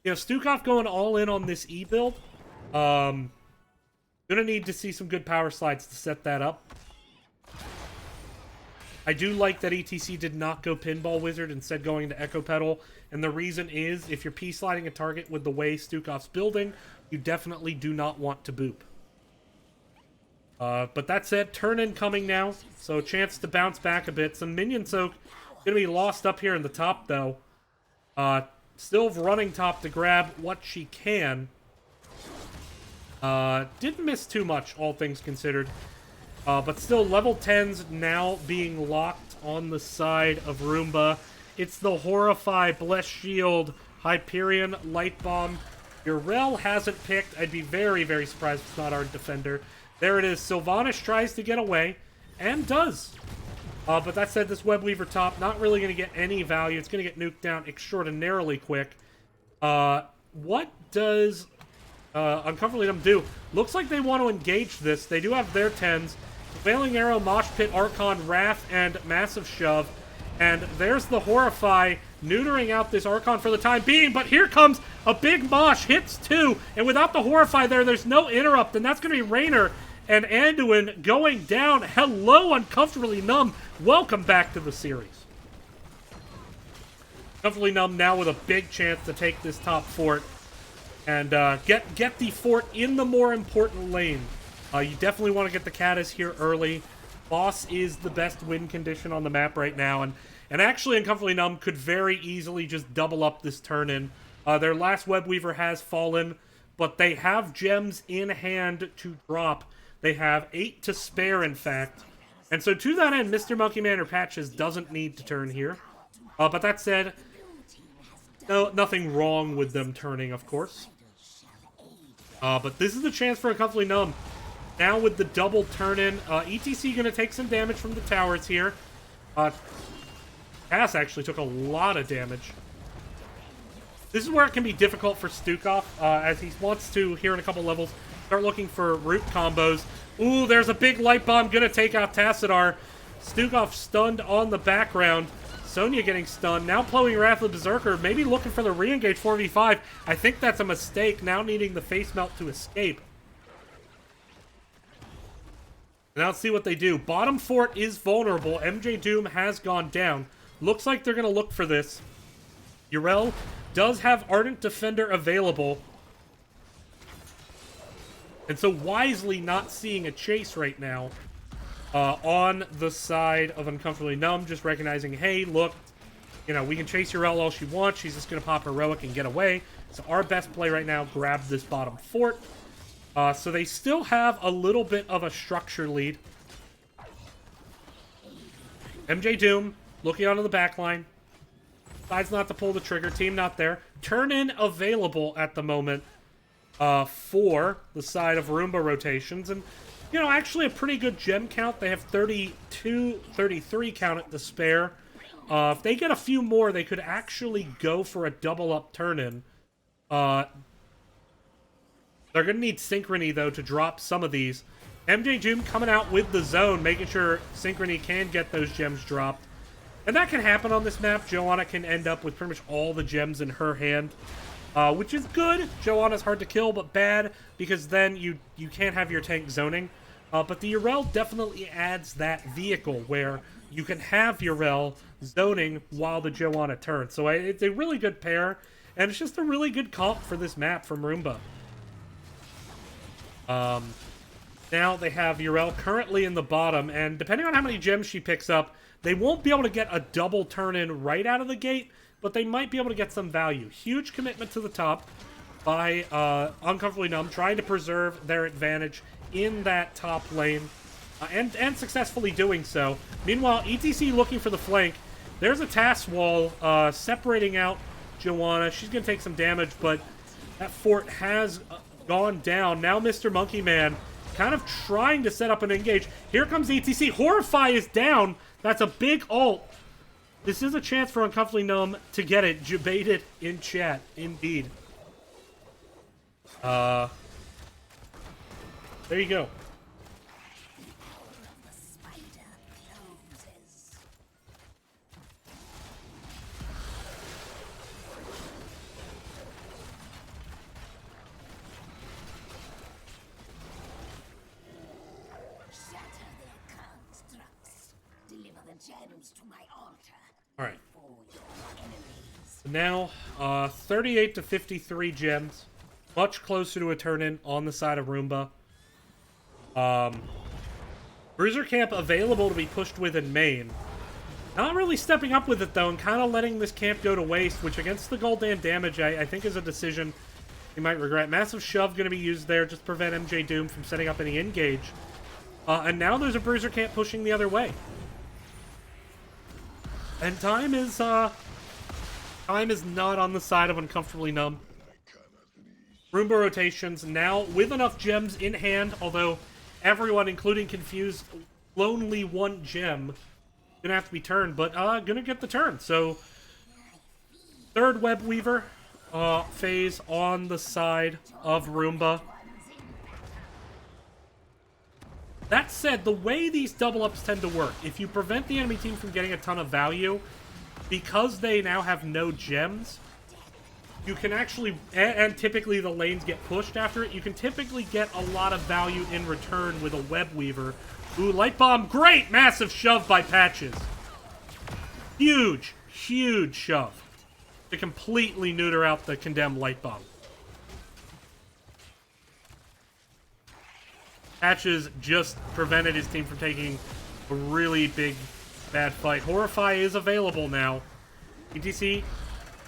you know, Stukov going all in on this E build. Gonna need to see some good power slides to set that up. I do like that ETC did not go Pinball Wizard, instead going into Echo Pedal. And the reason is, if you're P-sliding a target with the way Stukov's building, you definitely do not want to boop. But that said, turn in coming now, so a chance to bounce back a bit. Some minion soak gonna be lost up here in the top, though. Still running top to grab what she can. Didn't miss too much, all things considered. But still, level 10s now being locked on the side of Roomba. It's the Horrify, Bless Shield, Hyperion, Light Bomb. Yrel hasn't picked. I'd be very, very surprised if it's not our defender. There it is. Sylvanas tries to get away, and does. But that said, this Web Weaver top, not really going to get any value. It's going to get nuked down extraordinarily quick. What does Uncomfortably Numb do? Looks like they want to engage this. They do have their 10s. Veiling Arrow, Mosh Pit, Archon, Wrath, and Massive Shove. And there's the Horrify, neutering out this Archon for the time being. But here comes a big Mosh, hits 2. And without the Horrify there's no interrupt. And that's going to be Raynor and Anduin going down. Hello, Uncomfortably Numb. Welcome back to the series. Uncomfortably Numb now with a big chance to take this top fort. And get the fort in the more important lane. You definitely want to get the Caddis here early. Boss is the best win condition on the map right now. And actually, Uncomfortably Numb could very easily just double up this turn-in. Their last Web Weaver has fallen, but they have gems in hand to drop. They have 8 to spare, in fact. And so to that end, Mr. Monkey Man or Patches doesn't need to turn here. But that said, nothing wrong with them turning, of course. But this is the chance for Uncomfortably Numb. Now with the double turn-in, ETC going to take some damage from the towers here. Cass actually took a lot of damage. This is where it can be difficult for Stukov, as he wants to, here in a couple levels, start looking for root combos. Ooh, there's a big light bomb going to take out Tassadar. Stukov stunned on the background. Sonya getting stunned. Now pulling Wrath of the Berserker, maybe looking for the re-engage 4v5. I think that's a mistake, now needing the face melt to escape. Now let's see what they do. Bottom fort is vulnerable. MJ Doom has gone down. Looks like they're going to look for this. Yrel does have Ardent Defender available. And so wisely not seeing a chase right now on the side of Uncomfortably Numb, just recognizing, hey, look, you know, we can chase Yrel all she wants. She's just going to pop Heroic and get away. So our best play right now, grab this bottom fort. So they still have a little bit of a structure lead. MJ Doom looking onto the back line. Decides not to pull the trigger. Team not there. Turn-in available at the moment for the side of Roomba rotations. And, you know, actually a pretty good gem count. They have 33 count at the spare. If they get a few more, they could actually go for a double-up turn-in. They're going to need Synchrony, though, to drop some of these. MJ Doom coming out with the zone, making sure Synchrony can get those gems dropped. And that can happen on this map. Joanna can end up with pretty much all the gems in her hand, which is good. Joanna's hard to kill, but bad, because then you can't have your tank zoning. But the Yrel definitely adds that vehicle where you can have Yrel zoning while the Joanna turns. So it's a really good pair, and it's just a really good comp for this map from Roomba. Now they have Yrel currently in the bottom, and depending on how many gems she picks up, they won't be able to get a double turn-in right out of the gate, but they might be able to get some value. Huge commitment to the top by Uncomfortably Numb, trying to preserve their advantage in that top lane, and successfully doing so. Meanwhile, ETC looking for the flank. There's a task wall separating out Joanna. She's going to take some damage, but that fort has gone down. Now Mr. Monkey Man kind of trying to set up an engage. Here comes ETC. Horrify is down. That's a big ult. This is a chance for Uncomfortably Numb to get it. Debated in chat, indeed. There you go. All right. So now, 38 to 53 gems. Much closer to a turn-in on the side of Roomba. Bruiser Camp available to be pushed with in main. Not really stepping up with it, though, and kind of letting this camp go to waste, which against the Gul'dan damage, I think is a decision you might regret. Massive Shove going to be used there just to prevent MJ Doom from setting up any engage. And now there's a Bruiser Camp pushing the other way. And time is not on the side of Uncomfortably Numb. Roomba rotations now with enough gems in hand, although everyone, including Confused, lonely one gem. Gonna have to be turned, but gonna get the turn. So, third Web Weaver phase on the side of Roomba. That said, the way these double-ups tend to work, if you prevent the enemy team from getting a ton of value, because they now have no gems, you can actually, and typically the lanes get pushed after it, you can typically get a lot of value in return with a Web Weaver. Ooh, Light Bomb, great! Massive shove by Patches. Huge, huge shove to completely neuter out the Condemned Light Bomb. Patches just prevented his team from taking a really big, bad fight. Horrify is available now. ETC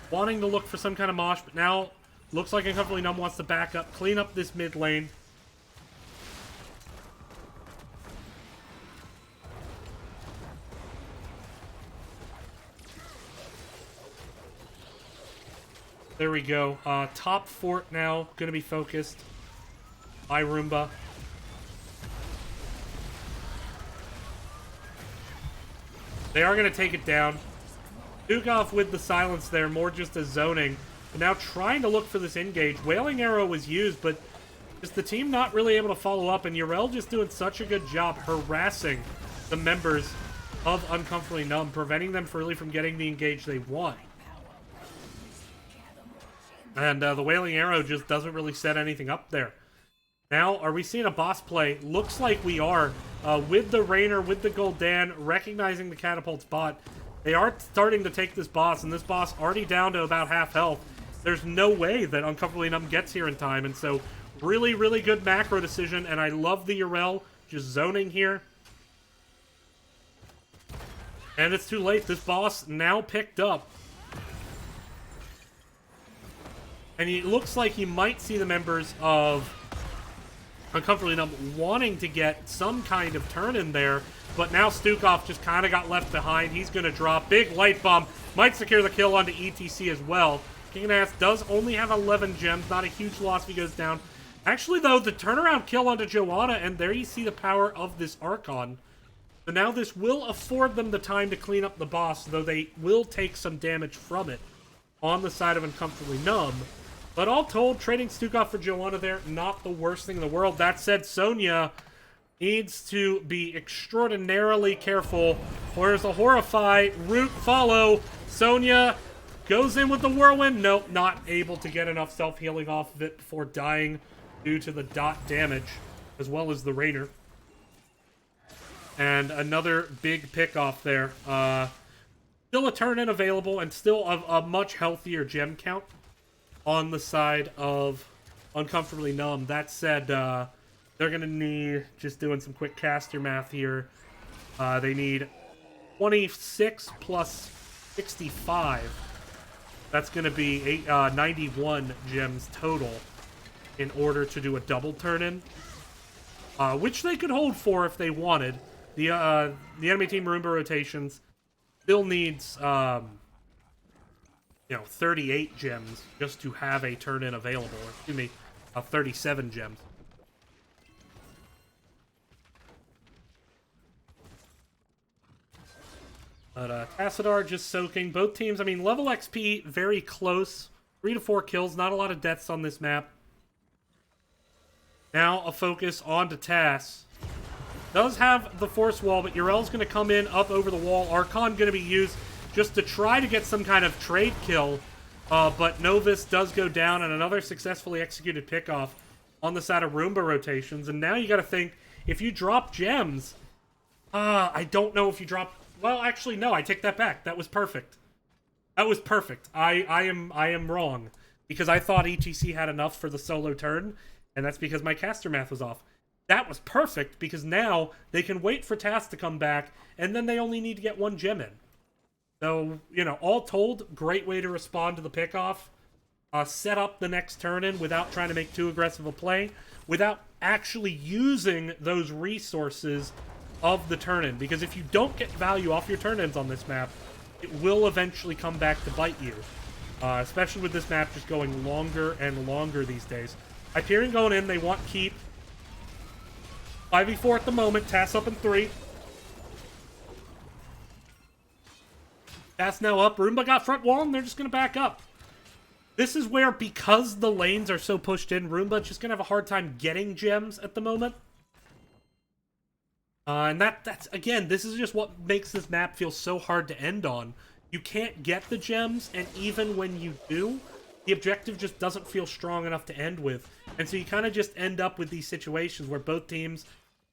wanting to look for some kind of mosh, but now looks like Uncomfortably Numb wants to back up, clean up this mid lane. There we go. Top fort now going to be focused by Roomba. They are going to take it down. Dukov with the silence there, more just a zoning. But now trying to look for this engage. Wailing Arrow was used, but just the team not really able to follow up, and Yrel just doing such a good job harassing the members of Uncomfortably Numb, preventing them really from getting the engage they want. And the Wailing Arrow just doesn't really set anything up there. Now, are we seeing a boss play? Looks like we are. With the Rainer, with the Gul'dan, recognizing the Catapult's bot. They are starting to take this boss, and this boss already down to about half health. There's no way that Uncomfortably Numb gets here in time, and so really, really good macro decision, and I love the Urel just zoning here. And it's too late. This boss now picked up. And it looks like he might see the members of Uncomfortably Numb wanting to get some kind of turn in there, but now Stukov just kind of got left behind. He's going to drop. Big light bomb. Might secure the kill onto ETC as well. King of Ass does only have 11 gems. Not a huge loss if he goes down. Actually, though, the turnaround kill onto Joanna, and there you see the power of this Archon. So now this will afford them the time to clean up the boss, though they will take some damage from it on the side of Uncomfortably Numb. But all told, trading Stukov for Joanna there, not the worst thing in the world. That said, Sonya needs to be extraordinarily careful. Where's the Horrify? Root follow. Sonya goes in with the Whirlwind. Nope, not able to get enough self-healing off of it before dying due to the dot damage, as well as the Rainer. And another big pick off there. Still a turn-in available, and still a much healthier gem count on the side of Uncomfortably Numb. That said, they're going to need, just doing some quick caster math here, they need 26 plus 65. That's going to be 91 gems total in order to do a double turn-in, which they could hold for if they wanted. The enemy team Roomba rotations still needs 38 gems just to have a turn-in available. Excuse me, 37 gems. But Tassadar just soaking. Both teams, I mean, level XP, very close. 3 to 4 kills, not a lot of deaths on this map. Now a focus onto Tass. Does have the force wall, but Urel's going to come in up over the wall. Archon going to be used just to try to get some kind of trade kill. But Novus does go down, and another successfully executed pickoff on the side of Roomba rotations. And now you got to think, if you drop gems, I don't know if you drop... Well, actually, no, I take that back. That was perfect. That was perfect. I am wrong, because I thought ETC had enough for the solo turn, and that's because my caster math was off. That was perfect, because now they can wait for Tass to come back, and then they only need to get 1 gem in. So, all told, great way to respond to the pickoff. Set up the next turn-in without trying to make too aggressive a play, without actually using those resources of the turn-in. Because if you don't get value off your turn-ins on this map, it will eventually come back to bite you. Especially with this map just going longer and longer these days. Hyperion going in, they want keep. 5v4 at the moment, Tass up in 3. Tass now up, Roomba got front wall, and they're just going to back up. This is where, because the lanes are so pushed in, Roomba's just going to have a hard time getting gems at the moment. And that's, again, this is just what makes this map feel so hard to end on. You can't get the gems, and even when you do, the objective just doesn't feel strong enough to end with. And so you kind of just end up with these situations where both teams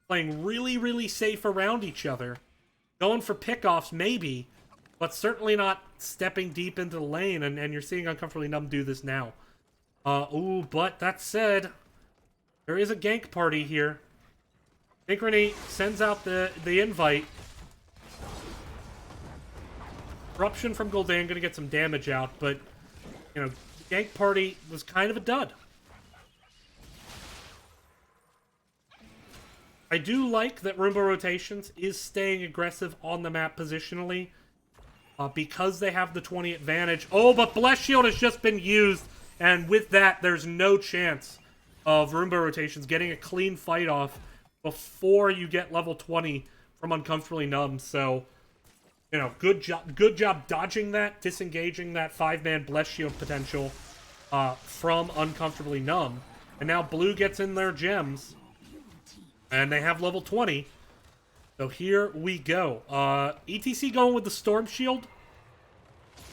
playing really, really safe around each other. Going for pickoffs, maybe, but certainly not stepping deep into the lane, and you're seeing Uncomfortably Numb do this now. But that said, there is a gank party here. Synchrony sends out the invite. Corruption from Gul'dan gonna get some damage out, but, the gank party was kind of a dud. I do like that Roomba Rotations is staying aggressive on the map positionally, because they have the 20 advantage. Oh, but Bless Shield has just been used, and with that, there's no chance of Roomba Rotations getting a clean fight off before you get level 20 from Uncomfortably Numb. So, good job dodging that, disengaging that 5-man Bless Shield potential from Uncomfortably Numb. And now Blue gets in their gems, and they have level 20. So here we go. ETC going with the Storm Shield.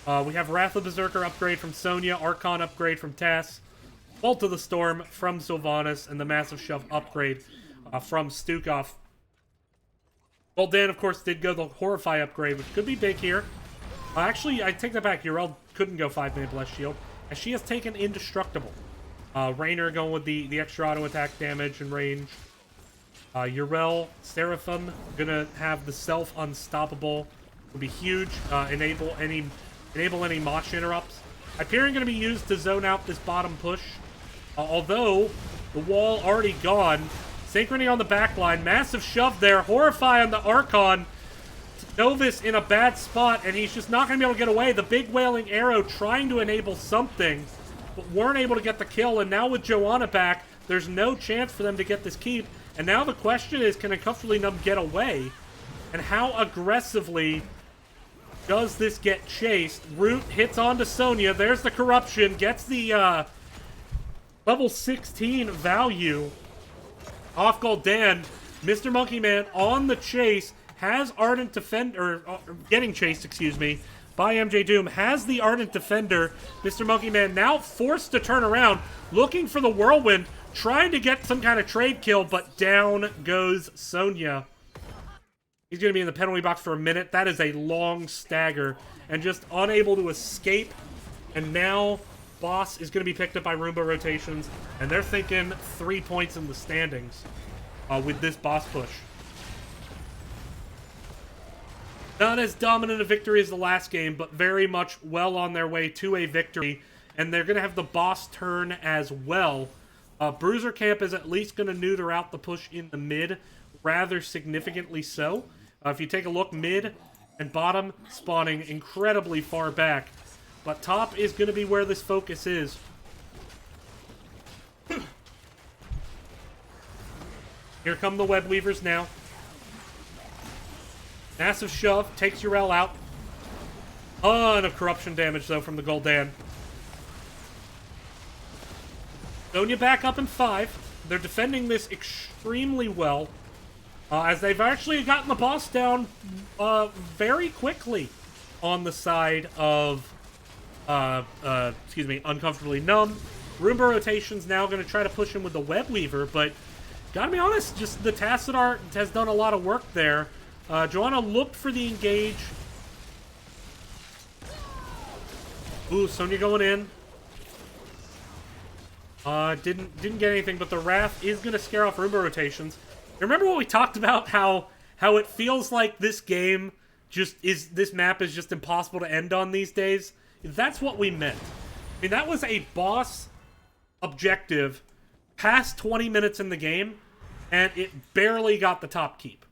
We have Wrath of Berserker upgrade from Sonya, Archon upgrade from Tass, Bolt of the Storm from Sylvanas, and the Massive Shove upgrade from Stukov. Gul'dan, of course, did go the Horrify upgrade, which could be big here. Actually, I take that back. Yrel couldn't go 5-minute Blessed Shield, as she has taken Indestructible. Raynor going with the extra auto attack damage and range. Yrel, Seraphim, gonna have the self unstoppable. Would be huge. Enable any Mosh interrupts. Hyperion gonna be used to zone out this bottom push. Although the wall already gone. Synchrony on the back line. Massive shove there. Horrify on the Archon. Novus in a bad spot, and he's just not going to be able to get away. The big Wailing Arrow trying to enable something, but weren't able to get the kill. And now with Joanna back, there's no chance for them to get this keep. And now the question is, can Uncomfortably Numb get away? And how aggressively does this get chased? Root hits onto Sonya. There's the corruption. Gets the level 16 value off Gul'dan. Mr. Monkey Man on the chase. Has Ardent Defender, getting chased, excuse me, by MJ Doom. Has the Ardent Defender. Mr. Monkey Man now forced to turn around, looking for the Whirlwind, trying to get some kind of trade kill, but down goes Sonya. He's going to be in the penalty box for a minute. That is a long stagger, and just unable to escape. And now Boss is going to be picked up by Roomba rotations, and they're thinking 3 points in the standings with this Boss push. Not as dominant a victory as the last game, but very much well on their way to a victory. And they're going to have the Boss turn as well. Bruiser Camp is at least going to neuter out the push in the mid, rather significantly so. If you take a look, mid and bottom spawning incredibly far back. But top is going to be where this focus is. Here come the Web Weavers now. Massive shove, takes Yrel out. Ton of corruption damage, though, from the Gul'dan. Sonya back up in 5. They're defending this extremely well, as they've actually gotten the boss down very quickly on the side of, Uncomfortably Numb. Roomba rotation's now going to try to push him with the Web Weaver, but gotta be honest, just the Tassadar has done a lot of work there. Joanna looked for the engage. Ooh, Sonya going in. Didn't get anything, but the Wrath is going to scare off Roomba rotations. Remember what we talked about, how it feels like this game this map is just impossible to end on these days? That's what we meant. I mean, that was a boss objective past 20 minutes in the game, and it barely got the top keep.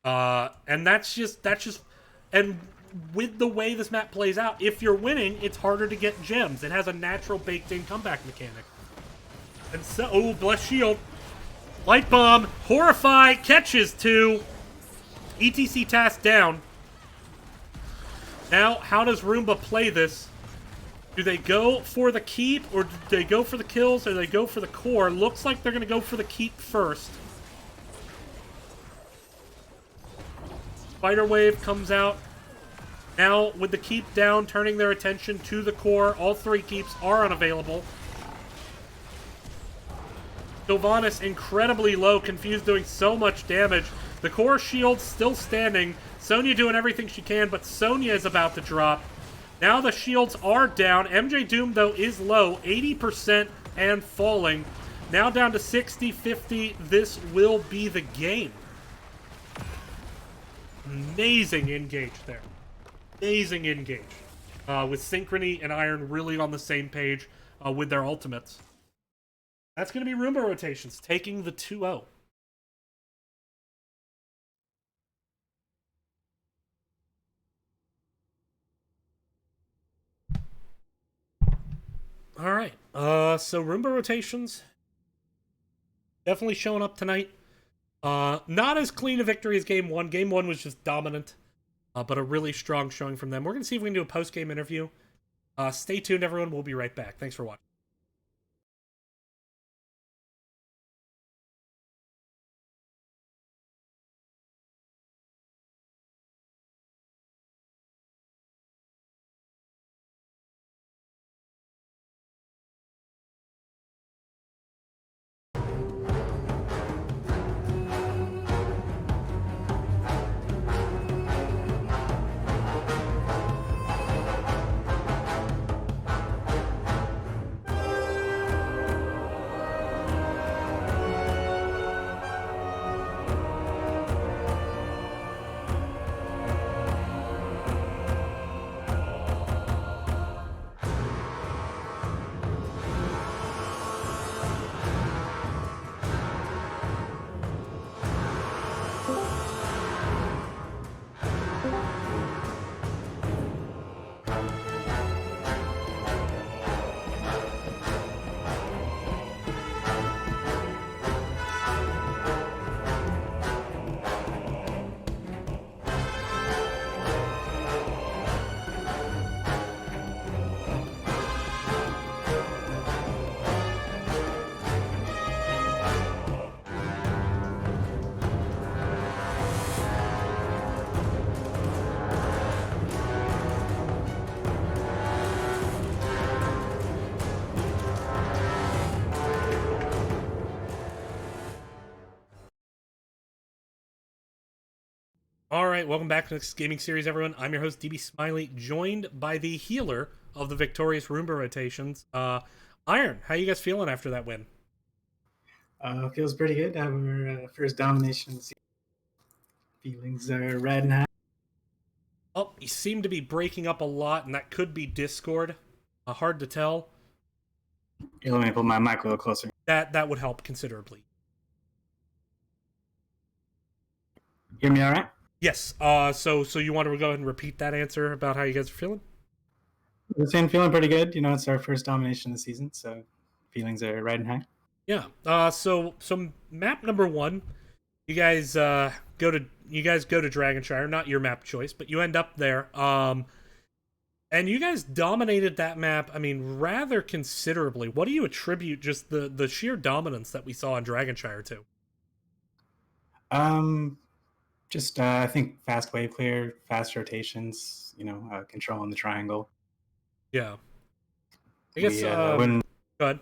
And that's just, and with the way this map plays out, if you're winning, it's harder to get gems. It has a natural baked-in comeback mechanic. And so, oh, Blessed Shield. Light Bomb, Horrify, catches 2. ETC task down. Now, how does Roomba play this? Do they go for the keep, or do they go for the kills, or do they go for the core? Looks like they're going to go for the keep first. Spider Wave comes out. Now, with the keep down, turning their attention to the core. All 3 keeps are unavailable. Sylvanas incredibly low, Confused doing so much damage. The core shield still standing. Sonya doing everything she can, but Sonya is about to drop. Now the shields are down. MJ Doom, though, is low. 80% and falling. Now down to 60, 50. This will be the game. Amazing engage there. Amazing engage. With Synchrony and Iron really on the same page with their ultimates. That's going to be Roomba rotations, taking the 2-0. Alright, so Roomba rotations definitely showing up tonight. Not as clean a victory as Game 1. Game 1 was just dominant, but a really strong showing from them. We're going to see if we can do a post-game interview. Stay tuned, everyone. We'll be right back. Thanks for watching. All right, welcome back to this gaming series, everyone. I'm your host, DB Smiley, joined by the healer of the victorious Roomba rotations, Iron. How you guys feeling after that win? Feels pretty good. Our first domination of the season. Feelings are riding high. Oh, you seem to be breaking up a lot, and that could be Discord. Hard to tell. Here, let me pull my mic a little closer. That would help considerably. Hear me all right? Yes. So you want to go ahead and repeat that answer about how you guys are feeling? We're saying feeling pretty good. You know, it's our first domination of the season, so feelings are riding high. Yeah. So map number 1, you guys go to Dragonshire, not your map choice, but you end up there. And you guys dominated that map, I mean, rather considerably. What do you attribute just the sheer dominance that we saw in Dragonshire to? I think fast wave clear, fast rotations, controlling the triangle. Yeah. I guess Go ahead.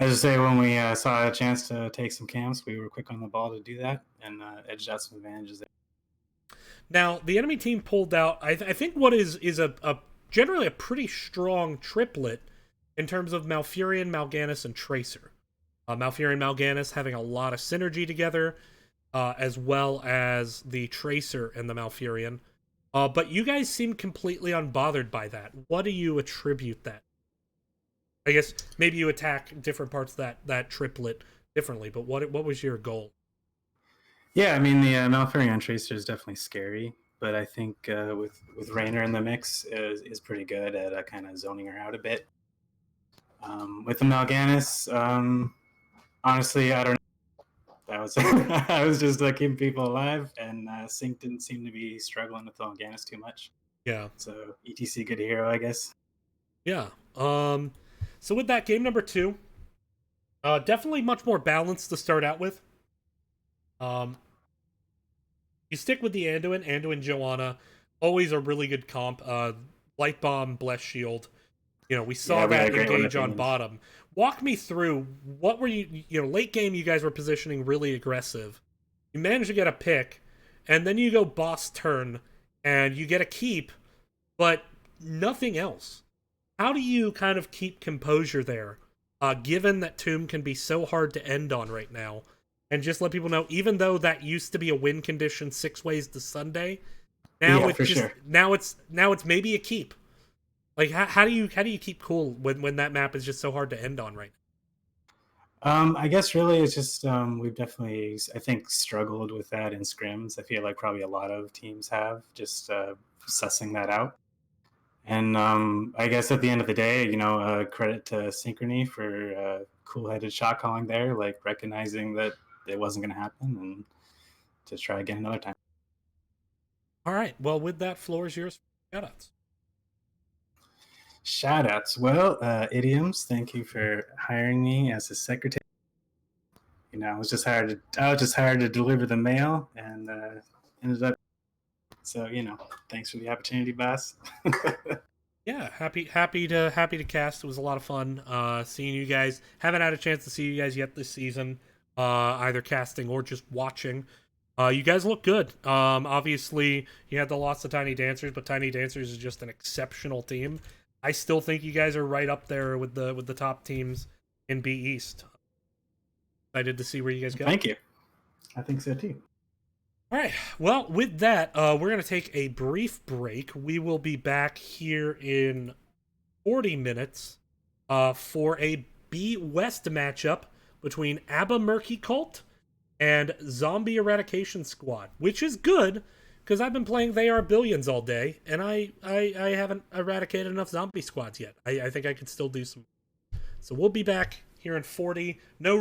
I just say when we saw a chance to take some camps, we were quick on the ball to do that and edged out some advantages there. Now, the enemy team pulled out, I think what is a generally a pretty strong triplet in terms of Malfurion, Mal'Ganis, and Tracer. Malfurion and Mal'Ganis having a lot of synergy together, as well as the Tracer and the Malfurion. But you guys seem completely unbothered by that. What do you attribute that? I guess maybe you attack different parts of that triplet differently, but what was your goal? Yeah, I mean, the Malfurion Tracer is definitely scary, but I think with Raynor in the mix is pretty good at kind of zoning her out a bit. With the Mal'Ganis, honestly, I don't know. That was I was just keeping people alive, and Sync didn't seem to be struggling with Mal'Ganis too much. Yeah. So ETC good hero, I guess. Yeah. So with that, game number 2, definitely much more balanced to start out with. You stick with the Anduin Joanna, always a really good comp. Light Bomb, Bless Shield. We saw that engage on bottom. Walk me through, what were late game you guys were positioning really aggressive. You managed to get a pick, and then you go boss turn, and you get a keep, but nothing else. How do you kind of keep composure there, given that Tomb can be so hard to end on right now? And just let people know, even though that used to be a win condition 6 ways to Sunday, now it's maybe a keep. Like how do you keep cool when that map is just so hard to end on right now? I guess really it's just we've definitely, I think, struggled with that in scrims. I feel like probably a lot of teams have just sussing that out. And I guess at the end of the day, credit to Synchrony for cool-headed shot calling there, like recognizing that it wasn't going to happen and to try again another time. All right. Well, with that, floor is yours for shoutouts. Shoutouts. Well, Idioms, thank you for hiring me as a secretary. I was just hired to deliver the mail, and ended up. So thanks for the opportunity, boss. Yeah, happy to cast. It was a lot of fun seeing you guys. Haven't had a chance to see you guys yet this season, either casting or just watching. You guys look good. Obviously, you had the loss of Tiny Dancers, but Tiny Dancers is just an exceptional team. I still think you guys are right up there with the top teams in B East. Excited to see where you guys go. Thank you. I think so too. All right. Well, with that, we're going to take a brief break. We will be back here in 40 minutes for a B West matchup between Abba Murky Cult and Zombie Eradication Squad, which is good because I've been playing They Are Billions all day, and I haven't eradicated enough zombie squads yet. I think I could still do some. So we'll be back here in 40. No